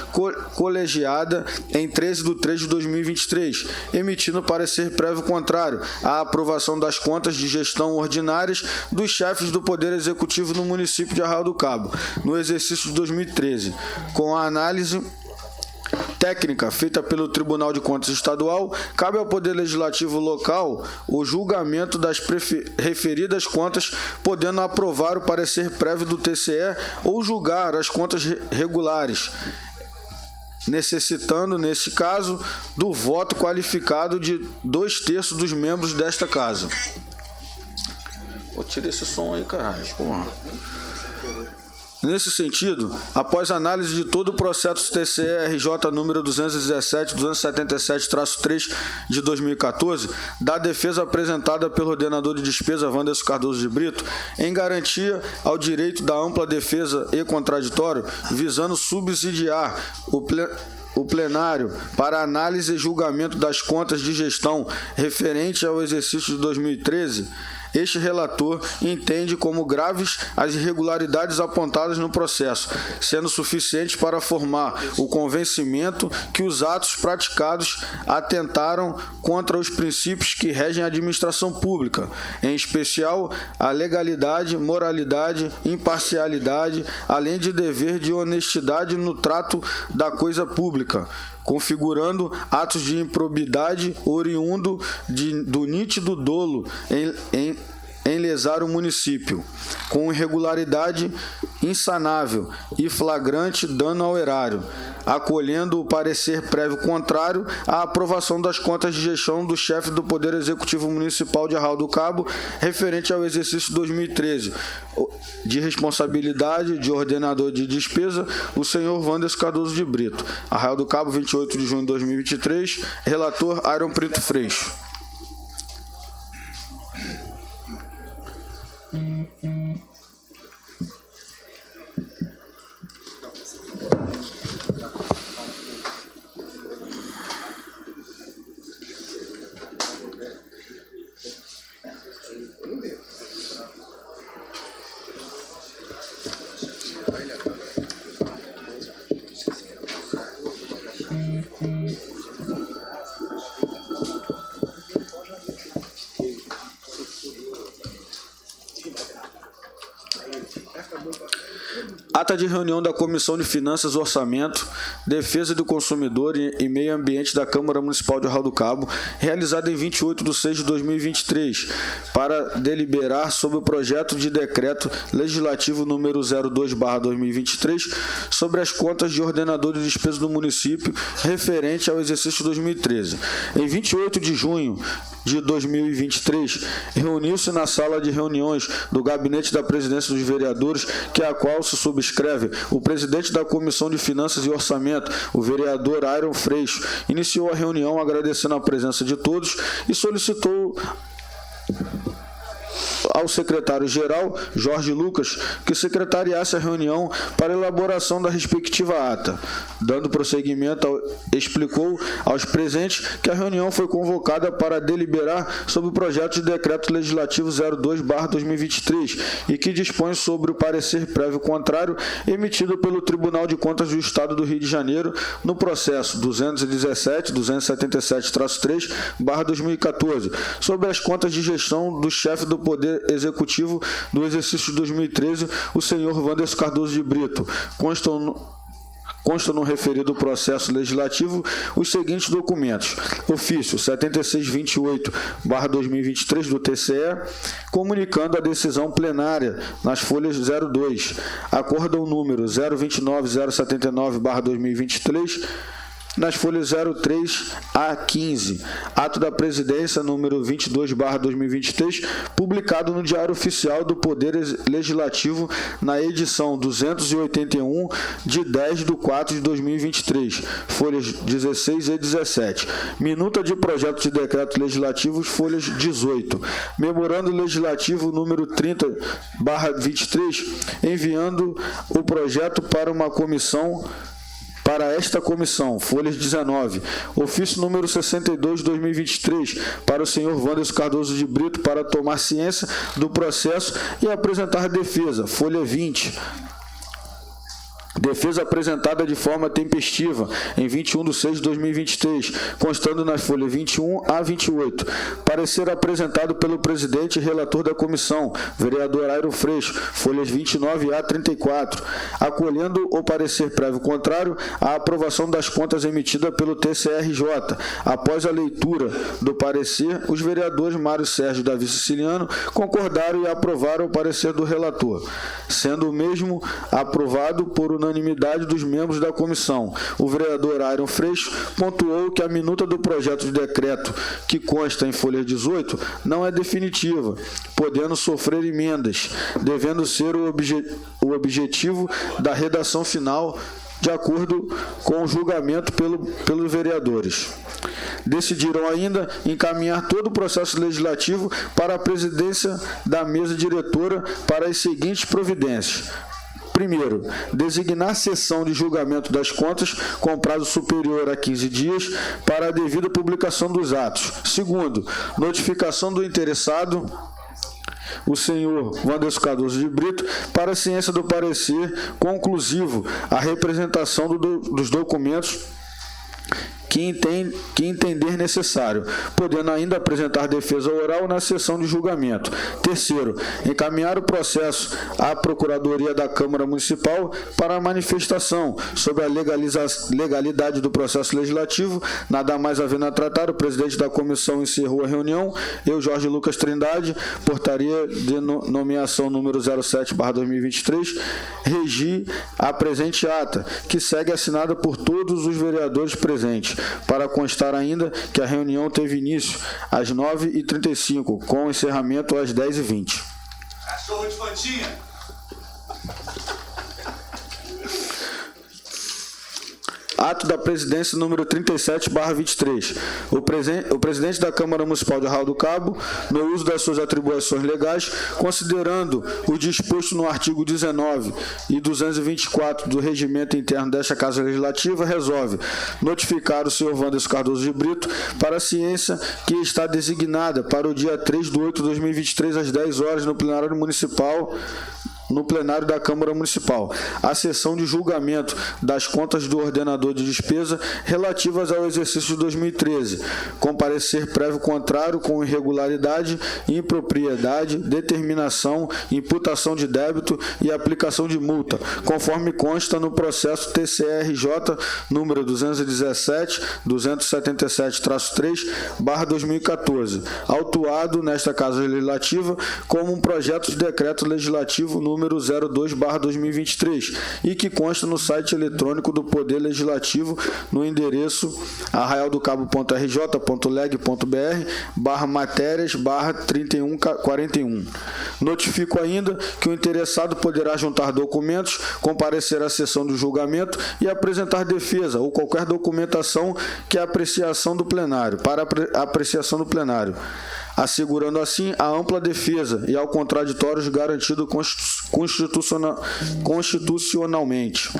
colegiada em 13/3/2023, emitindo parecer prévio contrário à aprovação das contas de gestão ordinárias dos chefes do Poder Executivo no município de Arraial do Cabo, no exercício de 2013, com a análise técnica feita pelo Tribunal de Contas Estadual, cabe ao Poder Legislativo local o julgamento das referidas contas, podendo aprovar o parecer prévio do TCE ou julgar as contas regulares, necessitando, nesse caso, do voto qualificado de 2/3 dos membros desta Casa. Tira esse som aí, caralho, porra. Nesse sentido, após análise de todo o processo TCRJ número 217/277-3 de 2014, da defesa apresentada pelo ordenador de despesa Wanderson Cardoso de Brito, em garantia ao direito da ampla defesa e contraditório, visando subsidiar o plenário para análise e julgamento das contas de gestão referente ao exercício de 2013, este relator entende como graves as irregularidades apontadas no processo, sendo suficientes para formar o convencimento que os atos praticados atentaram contra os princípios que regem a administração pública, em especial a legalidade, moralidade, imparcialidade, além de dever de honestidade no trato da coisa pública, configurando atos de improbidade oriundo do nítido dolo em lesar o município, com irregularidade insanável e flagrante dano ao erário, acolhendo o parecer prévio contrário à aprovação das contas de gestão do chefe do Poder Executivo Municipal de Arraial do Cabo, referente ao exercício 2013, de responsabilidade de ordenador de despesa, o senhor Wanderson Cardoso de Brito. Arraial do Cabo, 28 de junho de 2023, relator Iron Pinto Freixo. Ata de reunião da Comissão de Finanças, Orçamento, Defesa do Consumidor e Meio Ambiente da Câmara Municipal de Arraial do Cabo, realizada em 28/6/2023, para deliberar sobre o projeto de decreto legislativo número 02/2023 sobre as contas de ordenador de despesa do município referente ao exercício 2013. Em 28 de junho de 2023, reuniu-se na sala de reuniões do Gabinete da Presidência dos Vereadores, que a qual se subscreve o presidente da Comissão de Finanças e Orçamento, o vereador Iron Freixo. Iniciou a reunião agradecendo a presença de todos e solicitou ao secretário-geral, Jorge Lucas, que secretariasse a reunião para elaboração da respectiva ata. Dando prosseguimento, explicou aos presentes que a reunião foi convocada para deliberar sobre o projeto de decreto legislativo 02/2023 e que dispõe sobre o parecer prévio contrário emitido pelo Tribunal de Contas do Estado do Rio de Janeiro no processo 217.273/3/2014 sobre as contas de gestão do chefe do Poder Executivo do exercício de 2013, o senhor Wanderson Cardoso de Brito. Consta no referido processo legislativo os seguintes documentos: ofício 7628/2023 do TCE, comunicando a decisão plenária nas folhas 02, acórdão número 029.079/2023, nas folhas 03 a 15, ato da presidência número 22/2023, publicado no Diário Oficial do Poder Legislativo na edição 281 de 10/4/2023, folhas 16 e 17. Minuta de projeto de decreto legislativo, folhas 18. Memorando legislativo número 30/23, enviando o projeto para uma comissão. Para esta comissão, folhas 19, ofício número 62/2023, para o senhor Wanderson Cardoso de Brito, para tomar ciência do processo e apresentar defesa, folha 20. Defesa apresentada de forma tempestiva em 21/6/2023, constando nas folhas 21 a 28. Parecer apresentado pelo presidente e relator da comissão, vereador Iron Freixo, folhas 29 a 34. Acolhendo o parecer prévio contrário à aprovação das contas emitida pelo TCRJ. Após a leitura do parecer, os vereadores Mário Sérgio Davi Siciliano concordaram e aprovaram o parecer do relator, sendo o mesmo aprovado por unanimidade dos membros da comissão. O vereador Iron Freixo pontuou que a minuta do projeto de decreto, que consta em folha 18, não é definitiva, podendo sofrer emendas, devendo ser o objetivo da redação final, de acordo com o julgamento pelos vereadores. Decidiram ainda encaminhar todo o processo legislativo para a presidência da mesa diretora para as seguintes providências. Primeiro, designar sessão de julgamento das contas com prazo superior a 15 dias para a devida publicação dos atos. Segundo, notificação do interessado, o senhor Wanderson Cardoso de Brito, para a ciência do parecer conclusivo, a representação dos documentos que entender necessário, podendo ainda apresentar defesa oral na sessão de julgamento. Terceiro, encaminhar o processo à Procuradoria da Câmara Municipal para a manifestação sobre a legalidade do processo legislativo. Nada mais havendo a tratar, o presidente da comissão encerrou a reunião. Eu, Jorge Lucas Trindade, portaria de nomeação número 07/2023, regi a presente ata, que segue assinada por todos os vereadores presentes. Para constar ainda que a reunião teve início às 9h35, com encerramento às 10h20. Cachorro de fantinha. Ato da presidência número 37/23. O presidente da Câmara Municipal de Arraial do Cabo, no uso das suas atribuições legais, considerando o disposto no artigo 19 e 224 do regimento interno desta Casa Legislativa, resolve notificar o senhor Wanderson Cardoso de Brito para a ciência que está designada para o dia 3/8/2023, às 10 horas, no plenário municipal no plenário da Câmara Municipal a sessão de julgamento das contas do ordenador de despesa relativas ao exercício de 2013, com parecer prévio contrário com irregularidade, impropriedade, determinação, imputação de débito e aplicação de multa, conforme consta no processo TCRJ número 217-277-3/2014, autuado nesta Casa Legislativa como um projeto de decreto legislativo número 02/2023 e que consta no site eletrônico do Poder Legislativo no endereço arraialdoCabo.rj.leg.br/matérias/3141. Notifico ainda que o interessado poderá juntar documentos, comparecer à sessão de julgamento e apresentar defesa ou qualquer documentação que é apreciação do plenário, para apreciação do plenário, assegurando assim a ampla defesa e ao contraditórios garantido constitucionalmente.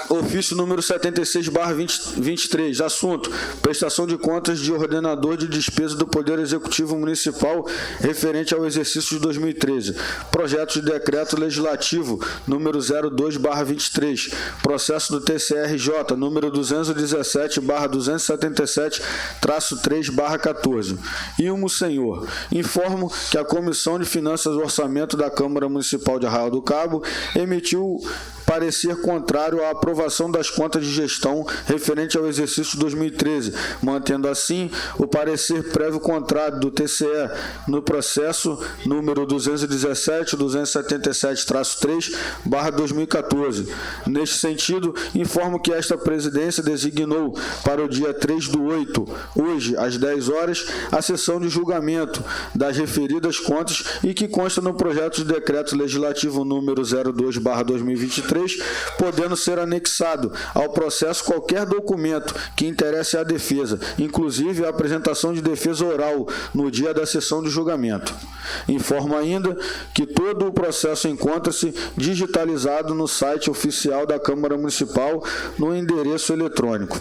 Ofício número 76/23, assunto: prestação de contas de ordenador de despesa do Poder Executivo Municipal referente ao exercício de 2013. Projeto de decreto legislativo número 02/23, processo do TCRJ número 217/277-3/14. Ilmo, senhor. Informo que a Comissão de Finanças e Orçamento da Câmara Municipal de Arraial do Cabo emitiu parecer contrário à aprovação das contas de gestão referente ao exercício de 2013, mantendo assim o parecer prévio contrário do TCE no processo número 217-277-3/2014. Neste sentido, informo que esta presidência designou para o dia 3/8, hoje, às 10 horas, a sessão de julgamento das referidas contas e que consta no projeto de decreto legislativo número 02/2023, podendo ser anexado ao processo qualquer documento que interesse à defesa, inclusive a apresentação de defesa oral no dia da sessão de julgamento. Informo ainda que todo o processo encontra-se digitalizado no site oficial da Câmara Municipal no endereço eletrônico.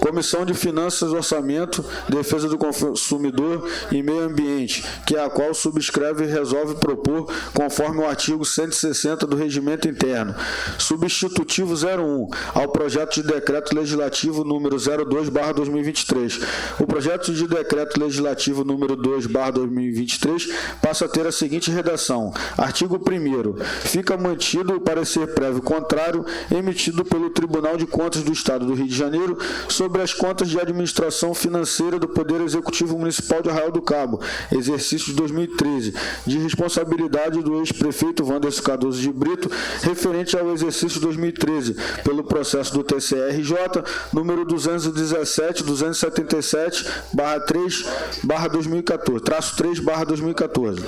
Comissão de Finanças, Orçamento, Defesa do Consumidor e Meio Ambiente, que é a qual subscreve e resolve propor, conforme o artigo 160 do Regimento Interno, substitutivo 01 ao projeto de decreto legislativo número 02/2023. O projeto de decreto legislativo número 2/2023 passa a ter a seguinte redação: artigo 1º. Fica mantido o parecer prévio contrário emitido pelo Tribunal de Contas do Estado do Rio de Janeiro sobre as contas de administração financeira do Poder Executivo Municipal de Arraial do Cabo, exercício de 2013, de responsabilidade do ex-prefeito Wanderson Cardoso de Brito, referente ao exercício de 2013, pelo processo do TCRJ, número 217-277-3/2014.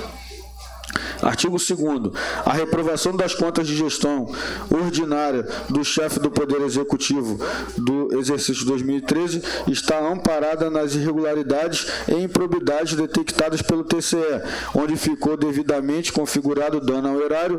Artigo 2º. A reprovação das contas de gestão ordinária do chefe do Poder Executivo do exercício de 2013 está amparada nas irregularidades e improbidades detectadas pelo TCE, onde ficou devidamente configurado dano ao erário,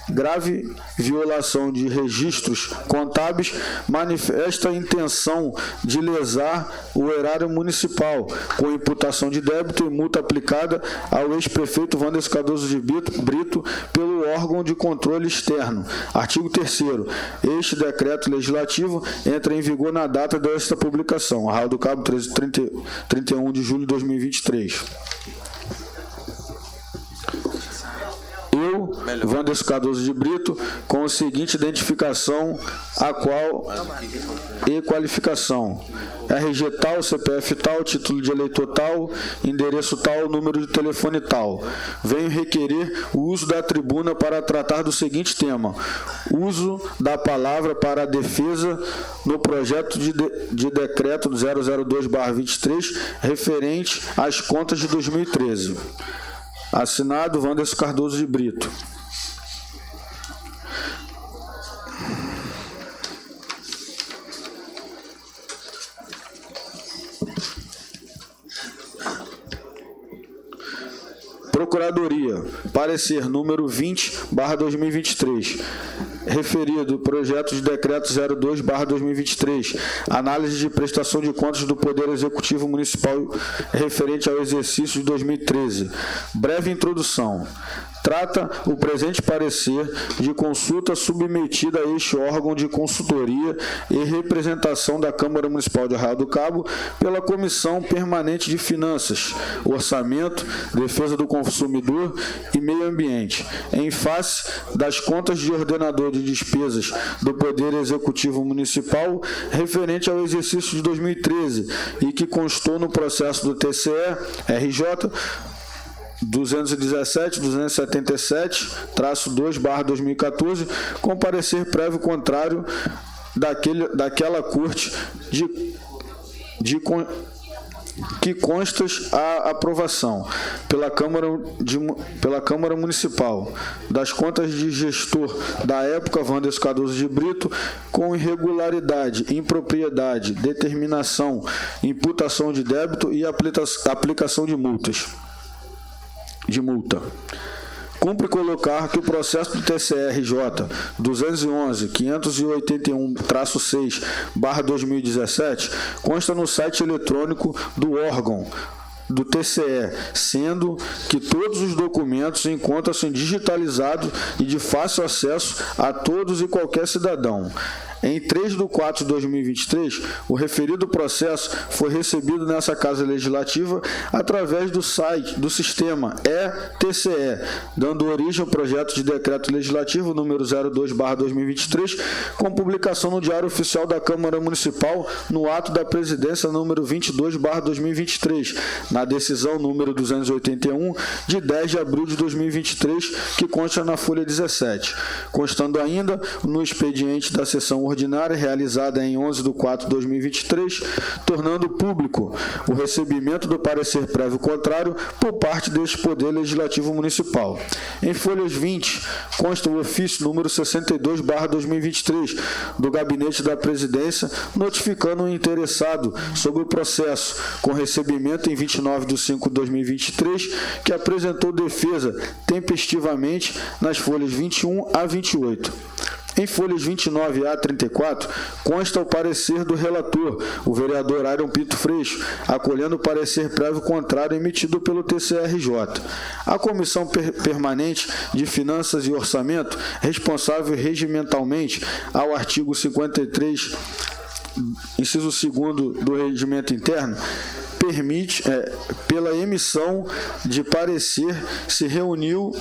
grave violação de registros contábeis, manifesta intenção de lesar o erário municipal, com imputação de débito e multa aplicada ao ex-prefeito Wanderson Cardoso de Brito pelo órgão de controle externo. Artigo 3º. Este decreto legislativo entra em vigor na data desta publicação. Arraial do Cabo, 31 de julho de 2023. Eu, Wanderson Cardoso de Brito, com a seguinte identificação, a qual e qualificação: RG tal, CPF tal, título de eleitor tal, endereço tal, número de telefone tal. Venho requerer o uso da tribuna para tratar do seguinte tema: uso da palavra para a defesa no projeto de decreto 002/23 referente às contas de 2013. Assinado Wanderson Cardoso de Brito. Procuradoria, parecer número 20/2023. referido projeto de decreto 02/2023, análise de prestação de contas do Poder Executivo Municipal referente ao exercício de 2013. Breve introdução. Trata o presente parecer de consulta submetida a este órgão de consultoria e representação da Câmara Municipal de Arraial do Cabo pela Comissão Permanente de Finanças, Orçamento, Defesa do Consumidor e Meio Ambiente, em face das contas de ordenador de despesas do Poder Executivo Municipal referente ao exercício de 2013 e que constou no processo do TCE, RJ, 217-277-2/2014, com parecer prévio contrário daquela Corte que constas a aprovação pela Câmara Municipal das contas de gestor da época Wanderson Cardoso de Brito com irregularidade, impropriedade, determinação, imputação de débito e aplicação de multa. Cumpre colocar que o processo do TCE-RJ 211-581-6/2017 consta no site eletrônico do órgão do TCE, sendo que todos os documentos encontram-se digitalizados e de fácil acesso a todos e qualquer cidadão. Em 3/4/2023, o referido processo foi recebido nessa Casa Legislativa através do site do sistema e-TCE, dando origem ao projeto de decreto legislativo número 02/2023, com publicação no Diário Oficial da Câmara Municipal no ato da Presidência número 22/2023, na decisão número 281, de 10 de abril de 2023, que consta na folha 17, constando ainda no expediente da sessão ordinária realizada em 11/4/2023, tornando público o recebimento do parecer prévio contrário por parte deste Poder Legislativo Municipal. Em folhas 20, consta o ofício número 62/2023 do Gabinete da Presidência, notificando o interessado sobre o processo, com recebimento em 29/5/2023, que apresentou defesa tempestivamente nas folhas 21 a 28. Em folhas 29 a 34, consta o parecer do relator, o vereador Iron Pinto Freixo, acolhendo o parecer prévio contrário emitido pelo TCE-RJ. A Comissão Permanente de Finanças e Orçamento, responsável regimentalmente ao artigo 53, inciso 2º do Regimento Interno, permite, pela emissão de parecer, se reuniu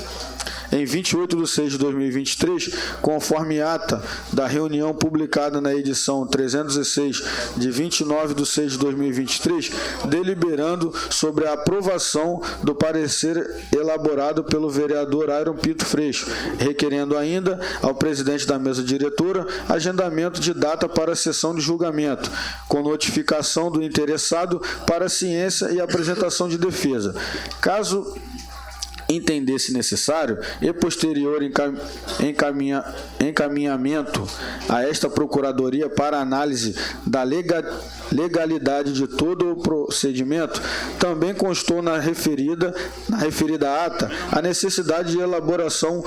em 28/6/2023, conforme ata da reunião publicada na edição 306 de 29/6/2023, deliberando sobre a aprovação do parecer elaborado pelo vereador Iron Pinto Freixo, requerendo ainda ao presidente da mesa diretora agendamento de data para a sessão de julgamento, com notificação do interessado para ciência e apresentação de defesa. Caso entendesse necessário e posterior encaminhamento a esta Procuradoria para análise da legalidade de todo o procedimento, também constou na referida ata a necessidade de elaboração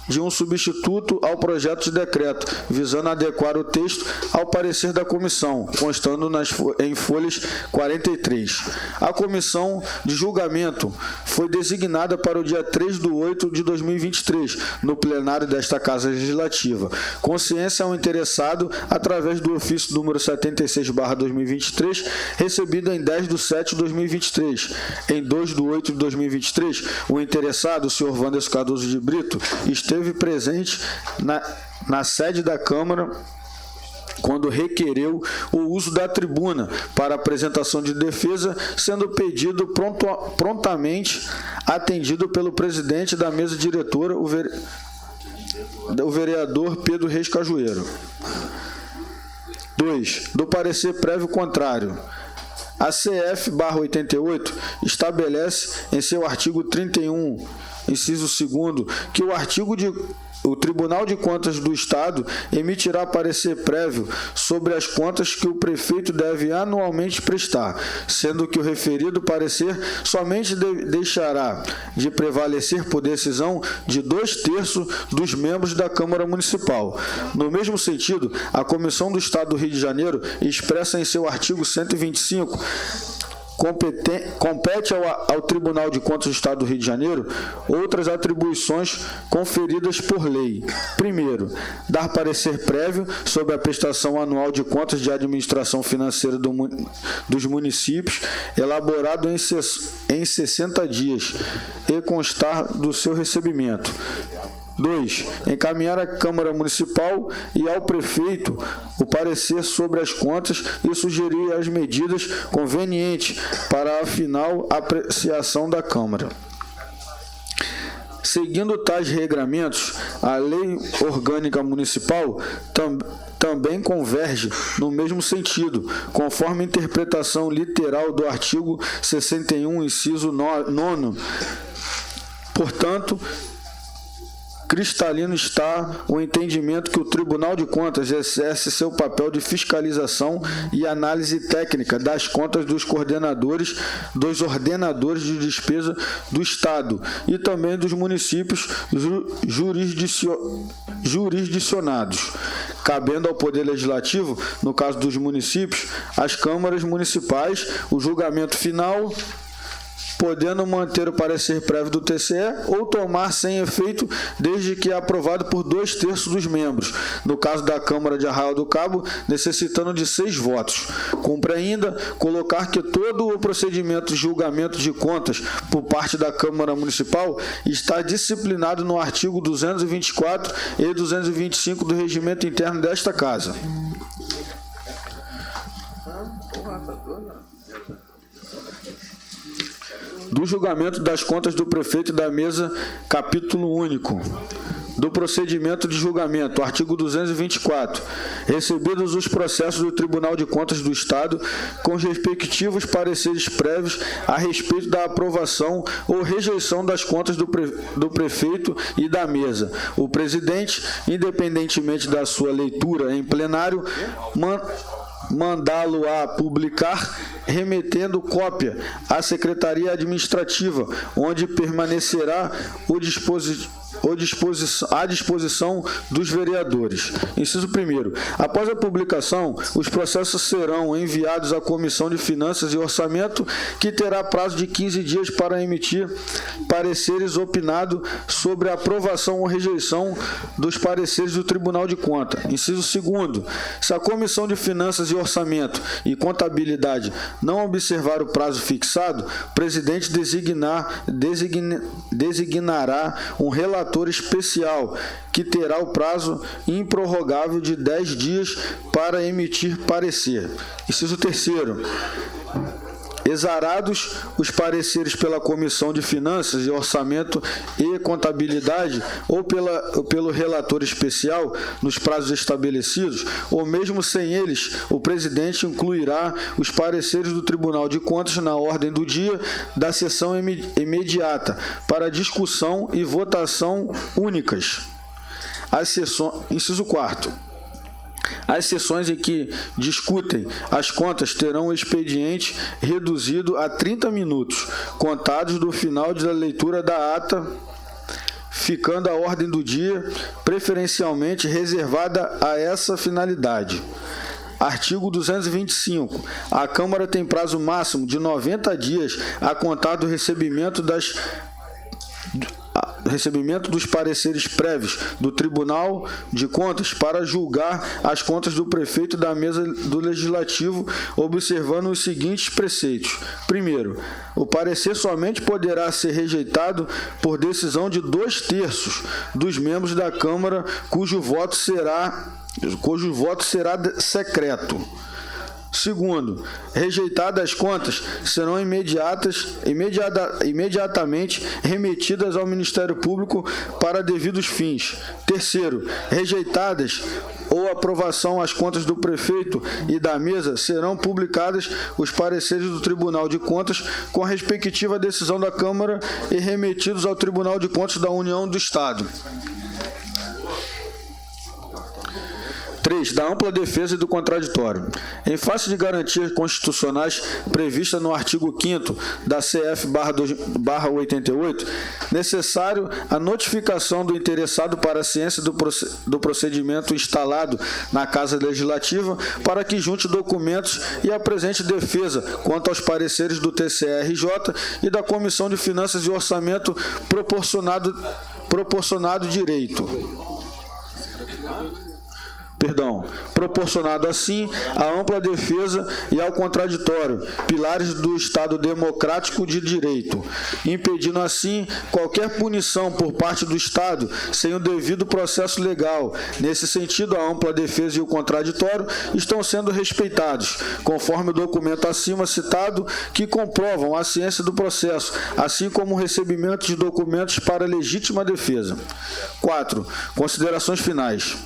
de um substituto ao projeto de decreto, visando adequar o texto ao parecer da comissão, constando em folhas 43. A comissão de julgamento foi designada para o dia 3/8/2023, no plenário desta Casa Legislativa. Consciência ao interessado através do ofício número 76/2023, recebido em 10/7/2023. Em 2/8/2023, o interessado, o senhor Wanderson Cardoso de Brito, esteve presente na sede da Câmara quando requereu o uso da tribuna para apresentação de defesa, sendo pedido prontamente atendido pelo presidente da mesa diretora, o vereador Pedro Reis Cajueiro. 2. Do parecer prévio contrário. A CF/88 estabelece em seu artigo 31, inciso 2º, que o artigo o Tribunal de Contas do Estado emitirá parecer prévio sobre as contas que o prefeito deve anualmente prestar, sendo que o referido parecer somente deixará de prevalecer por decisão de 2/3 dos membros da Câmara Municipal. No mesmo sentido, a Comissão do Estado do Rio de Janeiro expressa em seu artigo 125 compete ao Tribunal de Contas do Estado do Rio de Janeiro outras atribuições conferidas por lei. Primeiro, dar parecer prévio sobre a prestação anual de contas de administração financeira dos municípios, elaborado em 60 dias, e constar do seu recebimento. 2. Encaminhar à Câmara Municipal e ao Prefeito o parecer sobre as contas e sugerir as medidas convenientes para a final apreciação da Câmara. Seguindo tais regramentos, a Lei Orgânica Municipal também converge no mesmo sentido, conforme a interpretação literal do artigo 61, inciso 9. Portanto, cristalino está o entendimento que o Tribunal de Contas exerce seu papel de fiscalização e análise técnica das contas dos ordenadores de despesa do Estado e também dos municípios jurisdicionados, cabendo ao Poder Legislativo, no caso dos municípios, às câmaras municipais, o julgamento final, podendo manter o parecer prévio do TCE ou tomar sem efeito desde que é aprovado por 2/3 dos membros, no caso da Câmara de Arraial do Cabo, necessitando de 6 votos. Cumpre ainda colocar que todo o procedimento de julgamento de contas por parte da Câmara Municipal está disciplinado no artigo 224 e 225 do Regimento Interno desta Casa. Do julgamento das contas do prefeito e da mesa, capítulo único. Do procedimento de julgamento, artigo 224. Recebidos os processos do Tribunal de Contas do Estado, com os respectivos pareceres prévios a respeito da aprovação ou rejeição das contas do prefeito e da mesa, o presidente, independentemente da sua leitura em plenário, mandá-lo a publicar, remetendo cópia à Secretaria Administrativa, onde permanecerá à disposição dos vereadores. Inciso 1º. Após a publicação, os processos serão enviados à Comissão de Finanças e Orçamento, que terá prazo de 15 dias para emitir pareceres opinado sobre a aprovação ou rejeição dos pareceres do Tribunal de Contas. Inciso 2º. Se a Comissão de Finanças e Orçamento e Contabilidade não observar o prazo fixado, o presidente designará um relator especial que terá o prazo improrrogável de 10 dias para emitir parecer. Inciso 3º. Exarados os pareceres pela Comissão de Finanças e Orçamento e Contabilidade ou pelo relator especial nos prazos estabelecidos, ou mesmo sem eles, o presidente incluirá os pareceres do Tribunal de Contas na ordem do dia da sessão imediata para discussão e votação únicas. Inciso 4º. As sessões em que discutem as contas terão o expediente reduzido a 30 minutos, contados do final da leitura da ata, ficando a ordem do dia preferencialmente reservada a essa finalidade. Artigo 225. A Câmara tem prazo máximo de 90 dias a contar do recebimento dos pareceres prévios do Tribunal de Contas para julgar as contas do prefeito e da mesa do Legislativo, observando os seguintes preceitos. Primeiro, o parecer somente poderá ser rejeitado por decisão de 2/3 dos membros da Câmara, cujo voto será secreto. Segundo, rejeitadas as contas serão imediatamente remetidas ao Ministério Público para devidos fins. Terceiro, rejeitadas ou aprovação as contas do prefeito e da mesa, serão publicadas os pareceres do Tribunal de Contas com a respectiva decisão da Câmara e remetidos ao Tribunal de Contas da União do Estado. 3. Da ampla defesa e do contraditório. Em face de garantias constitucionais previstas no artigo 5º da CF/88, necessário a notificação do interessado para a ciência do procedimento instalado na Casa Legislativa para que junte documentos e apresente defesa quanto aos pareceres do TCE-RJ e da Comissão de Finanças e Orçamento proporcionado assim à ampla defesa e ao contraditório, pilares do Estado democrático de direito, impedindo assim qualquer punição por parte do Estado sem o devido processo legal. Nesse sentido, a ampla defesa e o contraditório estão sendo respeitados, conforme o documento acima citado, que comprovam a ciência do processo, assim como o recebimento de documentos para legítima defesa. 4. Considerações finais.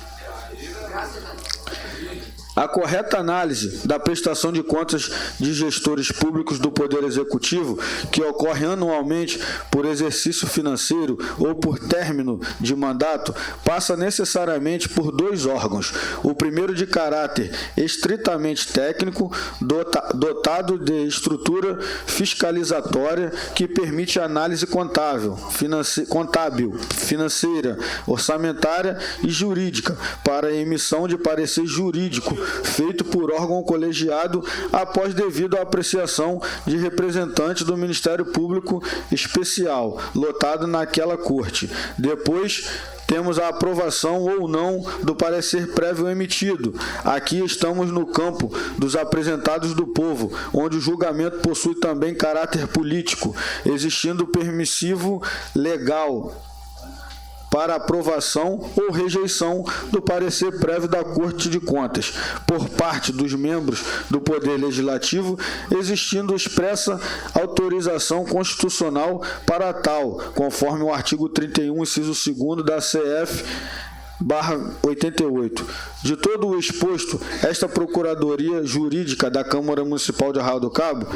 A correta análise da prestação de contas de gestores públicos do Poder Executivo, que ocorre anualmente por exercício financeiro ou por término de mandato, passa necessariamente por dois órgãos. O primeiro de caráter estritamente técnico, dotado de estrutura fiscalizatória que permite análise contábil, financeira, orçamentária e jurídica para a emissão de parecer jurídico feito por órgão colegiado após devido à apreciação de representante do Ministério Público Especial, lotado naquela corte. Depois, temos a aprovação ou não do parecer prévio emitido. Aqui estamos no campo dos apresentados do povo, onde o julgamento possui também caráter político, existindo permissivo legal para aprovação ou rejeição do parecer prévio da Corte de Contas, por parte dos membros do Poder Legislativo, existindo expressa autorização constitucional para tal, conforme o artigo 31, inciso 2º da CF/88. De todo o exposto, esta Procuradoria Jurídica da Câmara Municipal de Arraial do Cabo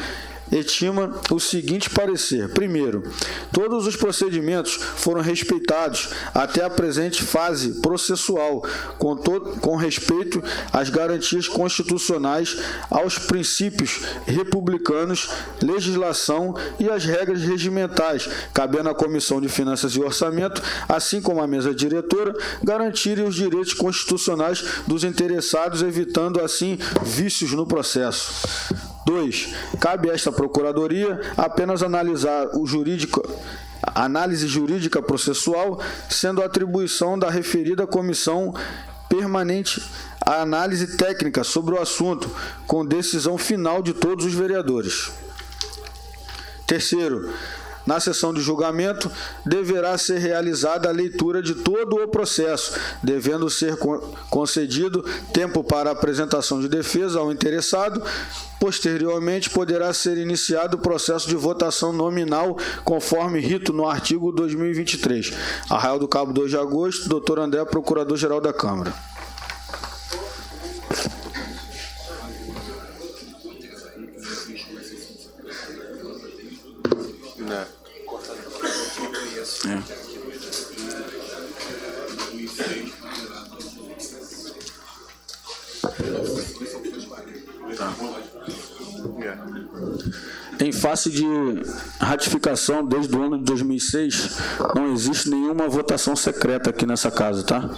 estima o seguinte parecer. Primeiro, todos os procedimentos foram respeitados até a presente fase processual, com respeito às garantias constitucionais, aos princípios republicanos, legislação e às regras regimentais, cabendo à Comissão de Finanças e Orçamento, assim como à mesa diretora, garantirem os direitos constitucionais dos interessados, evitando assim vícios no processo. 2. Cabe a esta Procuradoria apenas analisar análise jurídica processual, sendo a atribuição da referida comissão permanente a análise técnica sobre o assunto, com decisão final de todos os vereadores. Terceiro, na sessão de julgamento, deverá ser realizada a leitura de todo o processo, devendo ser concedido tempo para a apresentação de defesa ao interessado. Posteriormente, poderá ser iniciado o processo de votação nominal, conforme rito no artigo 2023. Arraial do Cabo, 2 de agosto, Dr. André, Procurador-Geral da Câmara. Em face de ratificação desde o ano de 2006, não existe nenhuma votação secreta aqui nessa casa, tá?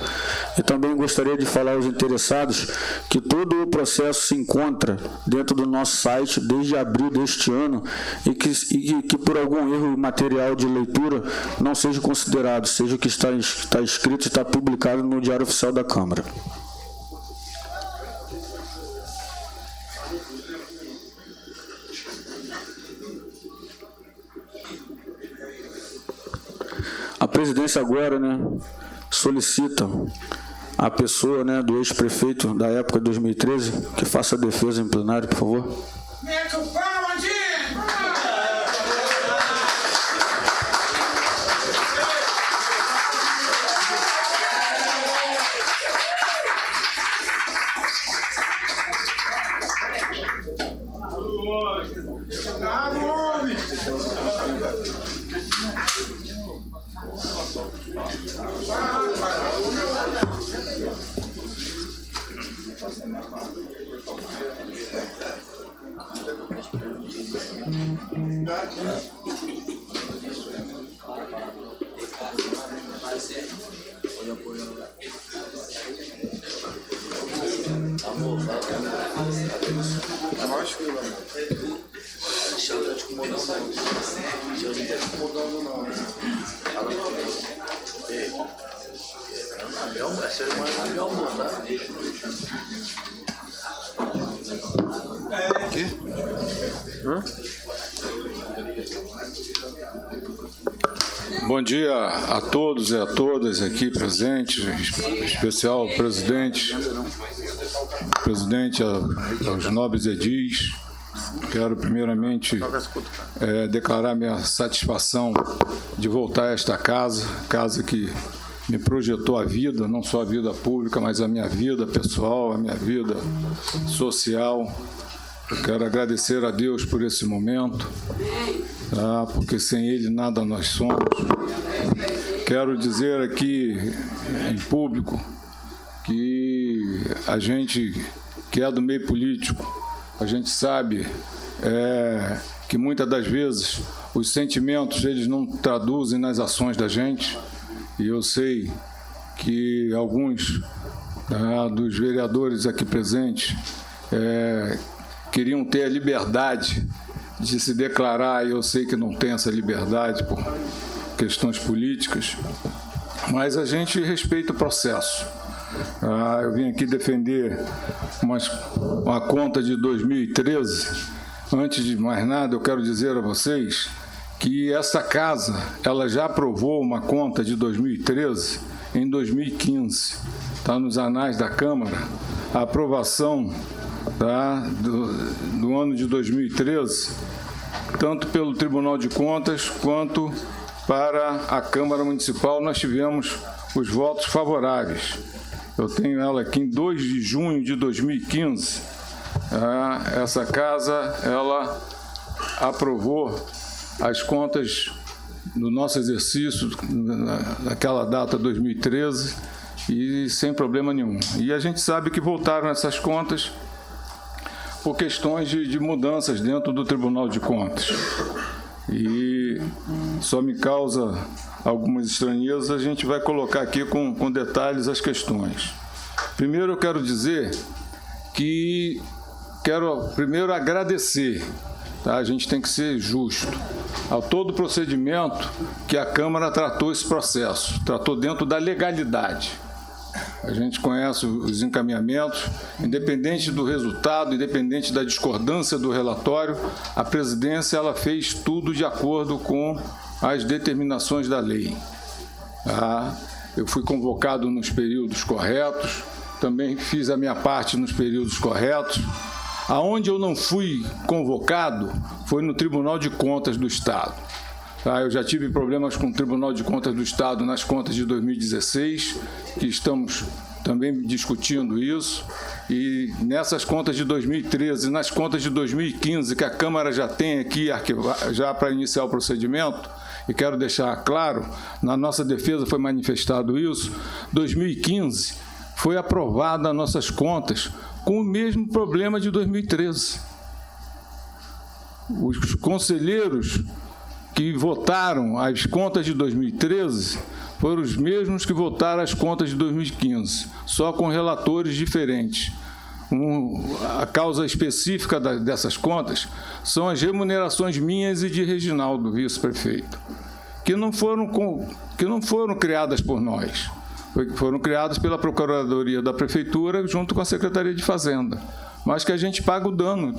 E também gostaria de falar aos interessados que todo o processo se encontra dentro do nosso site desde abril deste ano e que por algum erro material de leitura não seja considerado, seja o que está escrito e está publicado no Diário Oficial da Câmara. A presidência agora, solicita a pessoa, do ex-prefeito da época de 2013 que faça a defesa em plenário, por favor. Mete o pau, Bom dia a todos e a todas aqui presentes, em especial ao presidente aos nobres edis. Quero primeiramente declarar minha satisfação de voltar a esta casa que me projetou a vida, não só a vida pública, mas a minha vida pessoal, a minha vida social. Eu quero agradecer a Deus por esse momento, tá? Porque sem Ele nada nós somos. Quero dizer aqui em público que a gente que é do meio político, a gente sabe que muitas das vezes os sentimentos eles não traduzem nas ações da gente, e eu sei que alguns dos vereadores aqui presentes queriam ter a liberdade de se declarar, e eu sei que não tem essa liberdade por questões políticas, mas a gente respeita o processo. Eu vim aqui defender uma conta de 2013. Antes de mais nada, eu quero dizer a vocês que essa casa ela já aprovou uma conta de 2013 em 2015. Está nos anais da Câmara a aprovação do ano de 2013, tanto pelo Tribunal de Contas quanto para a Câmara Municipal. Nós tivemos os votos favoráveis. Eu tenho ela aqui em 2 de junho de 2015. Essa casa ela aprovou as contas do nosso exercício naquela data 2013 e sem problema nenhum. E a gente sabe que voltaram essas contas por questões de mudanças dentro do Tribunal de Contas. E só me causa algumas estranhezas, a gente vai colocar aqui com detalhes as questões. Primeiro eu quero dizer que quero primeiro agradecer, tá? A gente tem que ser justo, ao todo o procedimento que a Câmara tratou esse processo, tratou dentro da legalidade. A gente conhece os encaminhamentos, independente do resultado, independente da discordância do relatório, a presidência ela fez tudo de acordo com as determinações da lei. Eu fui convocado nos períodos corretos, também fiz a minha parte nos períodos corretos. Aonde eu não fui convocado foi no Tribunal de Contas do Estado. Eu já tive problemas com o Tribunal de Contas do Estado nas contas de 2016, que estamos também discutindo isso, e nessas contas de 2013, nas contas de 2015, que a Câmara já tem aqui já para iniciar o procedimento, e quero deixar claro, na nossa defesa foi manifestado isso, 2015 foi aprovada as nossas contas com o mesmo problema de 2013. Os conselheiros que votaram as contas de 2013 foram os mesmos que votaram as contas de 2015, só com relatores diferentes. A causa específica dessas contas são as remunerações minhas e de Reginaldo, vice-prefeito, que não foram criadas por nós, foram criadas pela Procuradoria da Prefeitura junto com a Secretaria de Fazenda, mas que a gente paga o dano.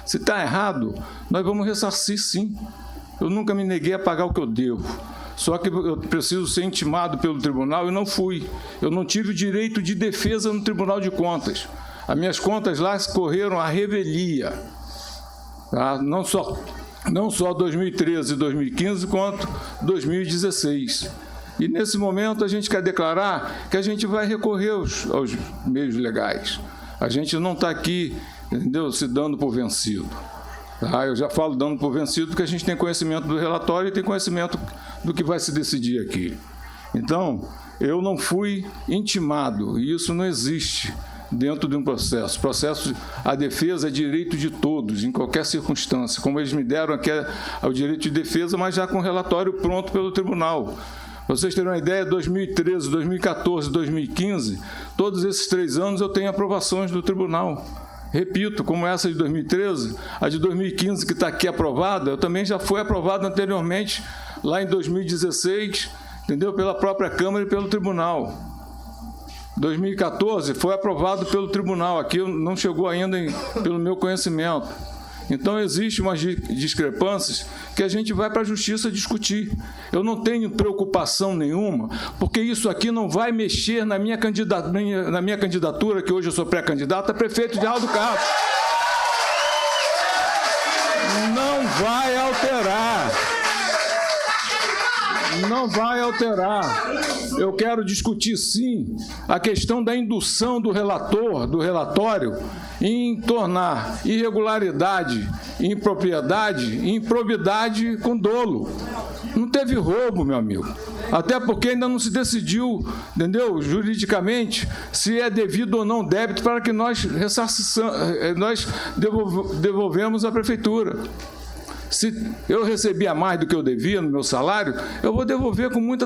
Se está errado, nós vamos ressarcir sim. Eu nunca me neguei a pagar o que eu devo. Só que eu preciso ser intimado pelo tribunal e não fui. Eu não tive o direito de defesa no Tribunal de Contas. As minhas contas lá correram à revelia. Tá? Não só 2013 e 2015, quanto 2016. E nesse momento a gente quer declarar que a gente vai recorrer aos meios legais. A gente não está aqui, entendeu, se dando por vencido. Eu já falo dando por vencido porque a gente tem conhecimento do relatório e tem conhecimento do que vai se decidir aqui. Então, eu não fui intimado, e isso não existe. dentro de um processo. A defesa é direito de todos, em qualquer circunstância. Como eles me deram aqui o direito de defesa, mas já com relatório pronto pelo tribunal. Para vocês terem uma ideia, 2013, 2014, 2015, todos esses 3 anos eu tenho aprovações do tribunal. Repito, como essa de 2013, a de 2015 que está aqui aprovada, eu também já fui aprovada anteriormente, lá em 2016, entendeu? Pela própria Câmara e pelo tribunal. 2014 foi aprovado pelo tribunal, aqui não chegou ainda pelo meu conhecimento. Então, existem umas discrepâncias que a gente vai para a justiça discutir. Eu não tenho preocupação nenhuma, porque isso aqui não vai mexer na minha candidatura, que hoje eu sou pré-candidato a prefeito de Arraial do Cabo. Não vai alterar. Não vai alterar. Eu quero discutir, sim, a questão da indução do relatório, em tornar irregularidade, impropriedade, improbidade com dolo. Não teve roubo, meu amigo. Até porque ainda não se decidiu, entendeu, juridicamente, se é devido ou não débito para que nós devolvemos à prefeitura. Se eu recebia mais do que eu devia no meu salário, eu vou devolver com muita